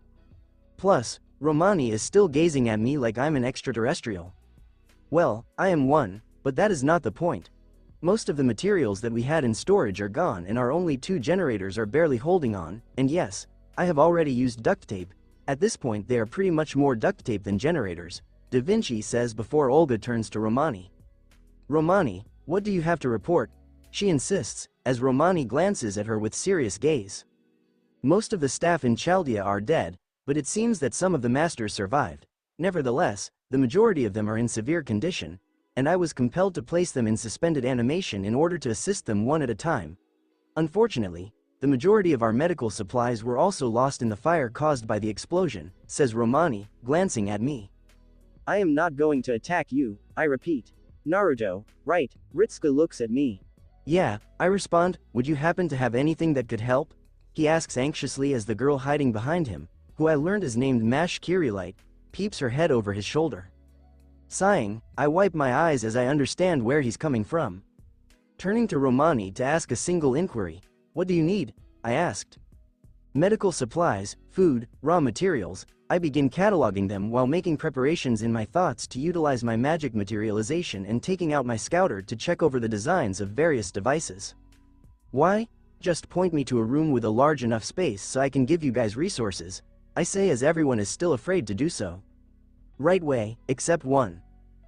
Plus, Romani is still gazing at me like I'm an extraterrestrial. Well, I am one, but that is not the point. Most of the materials that we had in storage are gone and our only 2 generators are barely holding on, and yes, I have already used duct tape. At this point they are pretty much more duct tape than generators, Da Vinci says before Olga turns to Romani. "Romani, what do you have to report?" she insists, as Romani glances at her with serious gaze. Most of the staff in Chaldea are dead, but it seems that some of the masters survived. Nevertheless, the majority of them are in severe condition, and I was compelled to place them in suspended animation in order to assist them one at a time. Unfortunately, the majority of our medical supplies were also lost in the fire caused by the explosion, says Romani, glancing at me. "I am not going to attack you, I repeat. Naruto, right?" Ritsuka looks at me. "Yeah," I respond. "Would you happen to have anything that could help?" he asks anxiously as the girl hiding behind him, who I learned is named Mash Kirilite, peeps her head over his shoulder. Sighing, I wipe my eyes as I understand where he's coming from. Turning to Romani to ask a single inquiry, "What do you need?" I asked. "Medical supplies, food, raw materials." I begin cataloging them while making preparations in my thoughts to utilize my magic materialization and taking out my scouter to check over the designs of various devices. "Why? Just point me to a room with a large enough space so I can give you guys resources," I say as everyone is still afraid to do so. "Right way, except one.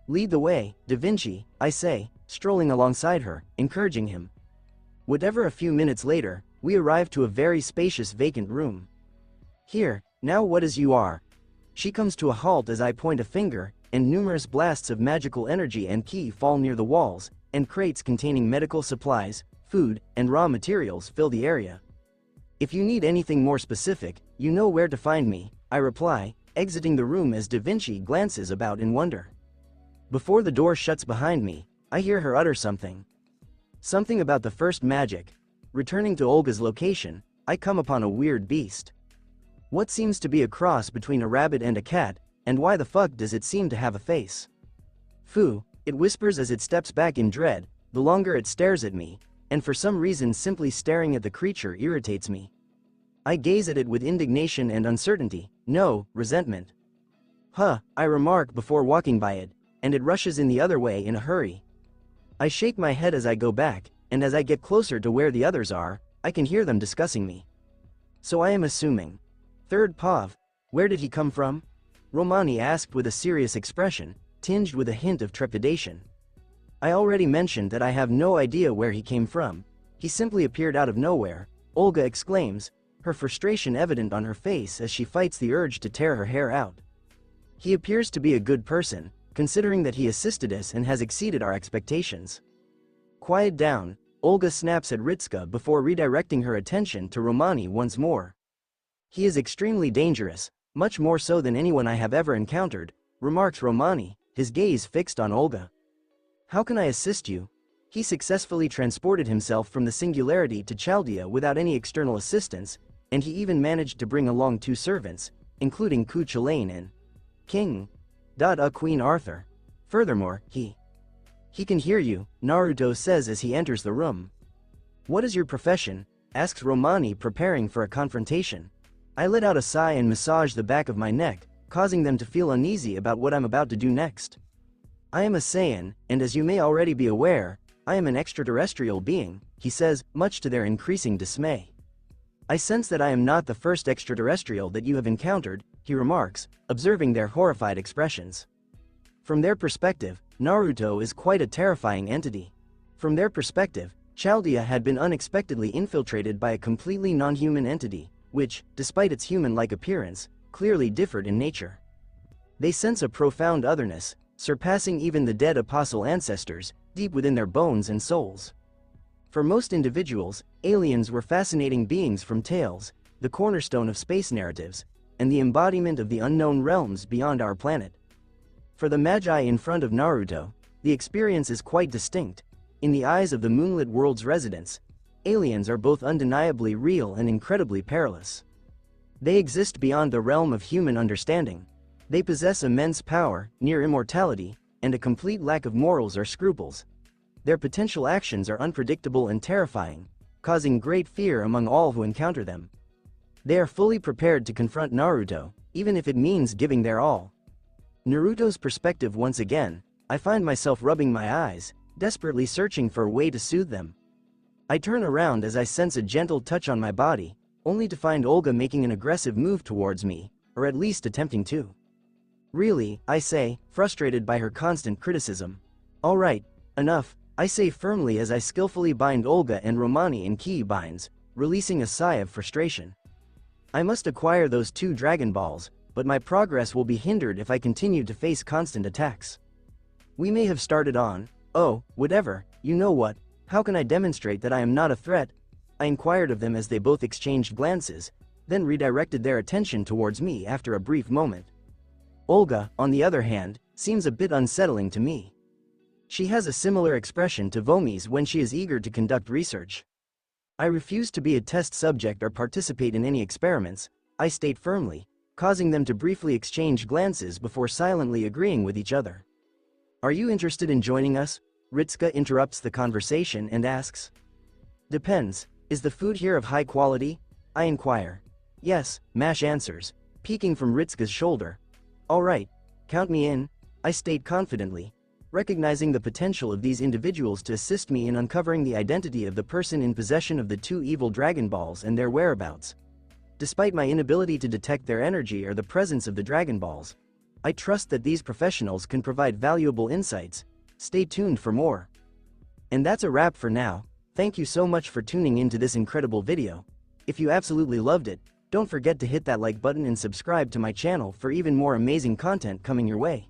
Lead the way, Da Vinci," I say, strolling alongside her, encouraging him. Whatever. A few minutes later, we arrive to a very spacious vacant room. "Here, now what is you are?" She comes to a halt as I point a finger, and numerous blasts of magical energy and ki fall near the walls, and crates containing medical supplies, food, and raw materials fill the area. "If you need anything more specific, you know where to find me," I reply, exiting the room as Da Vinci glances about in wonder. Before the door shuts behind me, I hear her utter something. Something about the first magic. Returning to Olga's location, I come upon a weird beast. What seems to be a cross between a rabbit and a cat, and why the fuck does it seem to have a face? Phew, it whispers as it steps back in dread, the longer it stares at me, and for some reason simply staring at the creature irritates me. I gaze at it with indignation and uncertainty, no, resentment. Huh, I remark before walking by it, and it rushes in the other way in a hurry. I shake my head as I go back, and as I get closer to where the others are, I can hear them discussing me. So I am assuming. Third Pav, where did he come from? Romani asked with a serious expression, tinged with a hint of trepidation. I already mentioned that I have no idea where he came from. He simply appeared out of nowhere, Olga exclaims, her frustration evident on her face as she fights the urge to tear her hair out. He appears to be a good person, considering that he assisted us and has exceeded our expectations. Quiet down, Olga snaps at Ritska before redirecting her attention to Romani once more. He is extremely dangerous, much more so than anyone I have ever encountered, remarks Romani, his gaze fixed on Olga. How can I assist you? He successfully transported himself from the singularity to Chaldea without any external assistance, and he even managed to bring along 2 servants, including Ku Chulain and King. Queen Arthur. Furthermore, he can hear you, Naruto says as he enters the room. What is your profession? Asks Romani, preparing for a confrontation. I let out a sigh and massage the back of my neck, causing them to feel uneasy about what I'm about to do next. I am a Saiyan, and as you may already be aware, I am an extraterrestrial being, he says, much to their increasing dismay. I sense that I am not the first extraterrestrial that you have encountered, he remarks, observing their horrified expressions. From their perspective, Naruto is quite a terrifying entity. From their perspective, Chaldea had been unexpectedly infiltrated by a completely non-human entity, which, despite its human-like appearance, clearly differed in nature. They sense a profound otherness, surpassing even the dead apostle ancestors, deep within their bones and souls. For most individuals, aliens were fascinating beings from tales, the cornerstone of space narratives, and the embodiment of the unknown realms beyond our planet. For the Magi in front of Naruto, the experience is quite distinct. In the eyes of the moonlit world's residents, aliens are both undeniably real and incredibly perilous. They exist beyond the realm of human understanding. They possess immense power, near immortality, and a complete lack of morals or scruples. Their potential actions are unpredictable and terrifying, causing great fear among all who encounter them. They are fully prepared to confront Naruto, even if it means giving their all. Naruto's perspective once again, I find myself rubbing my eyes, desperately searching for a way to soothe them. I turn around as I sense a gentle touch on my body, only to find Olga making an aggressive move towards me, or at least attempting to. Really, I say, frustrated by her constant criticism. All right, enough, I say firmly as I skillfully bind Olga and Romani in key binds, releasing a sigh of frustration. I must acquire those 2 Dragon Balls, but my progress will be hindered if I continue to face constant attacks. We may have started on, oh, whatever, you know what, how can I demonstrate that I am not a threat? I inquired of them as they both exchanged glances, then redirected their attention towards me after a brief moment. Olga, on the other hand, seems a bit unsettling to me. She has a similar expression to Vomi's when she is eager to conduct research. I refuse to be a test subject or participate in any experiments, I state firmly, causing them to briefly exchange glances before silently agreeing with each other. Are you interested in joining us? Ritska interrupts the conversation and asks. Depends, is the food here of high quality? I inquire. Yes, Mash answers, peeking from Ritska's shoulder. All right, count me in, I state confidently, recognizing the potential of these individuals to assist me in uncovering the identity of the person in possession of the 2 evil Dragon Balls and their whereabouts. Despite my inability to detect their energy or the presence of the Dragon Balls, I trust that these professionals can provide valuable insights. Stay tuned for more. And that's a wrap for now. Thank you so much for tuning into this incredible video. If you absolutely loved it, don't forget to hit that like button and subscribe to my channel for even more amazing content coming your way.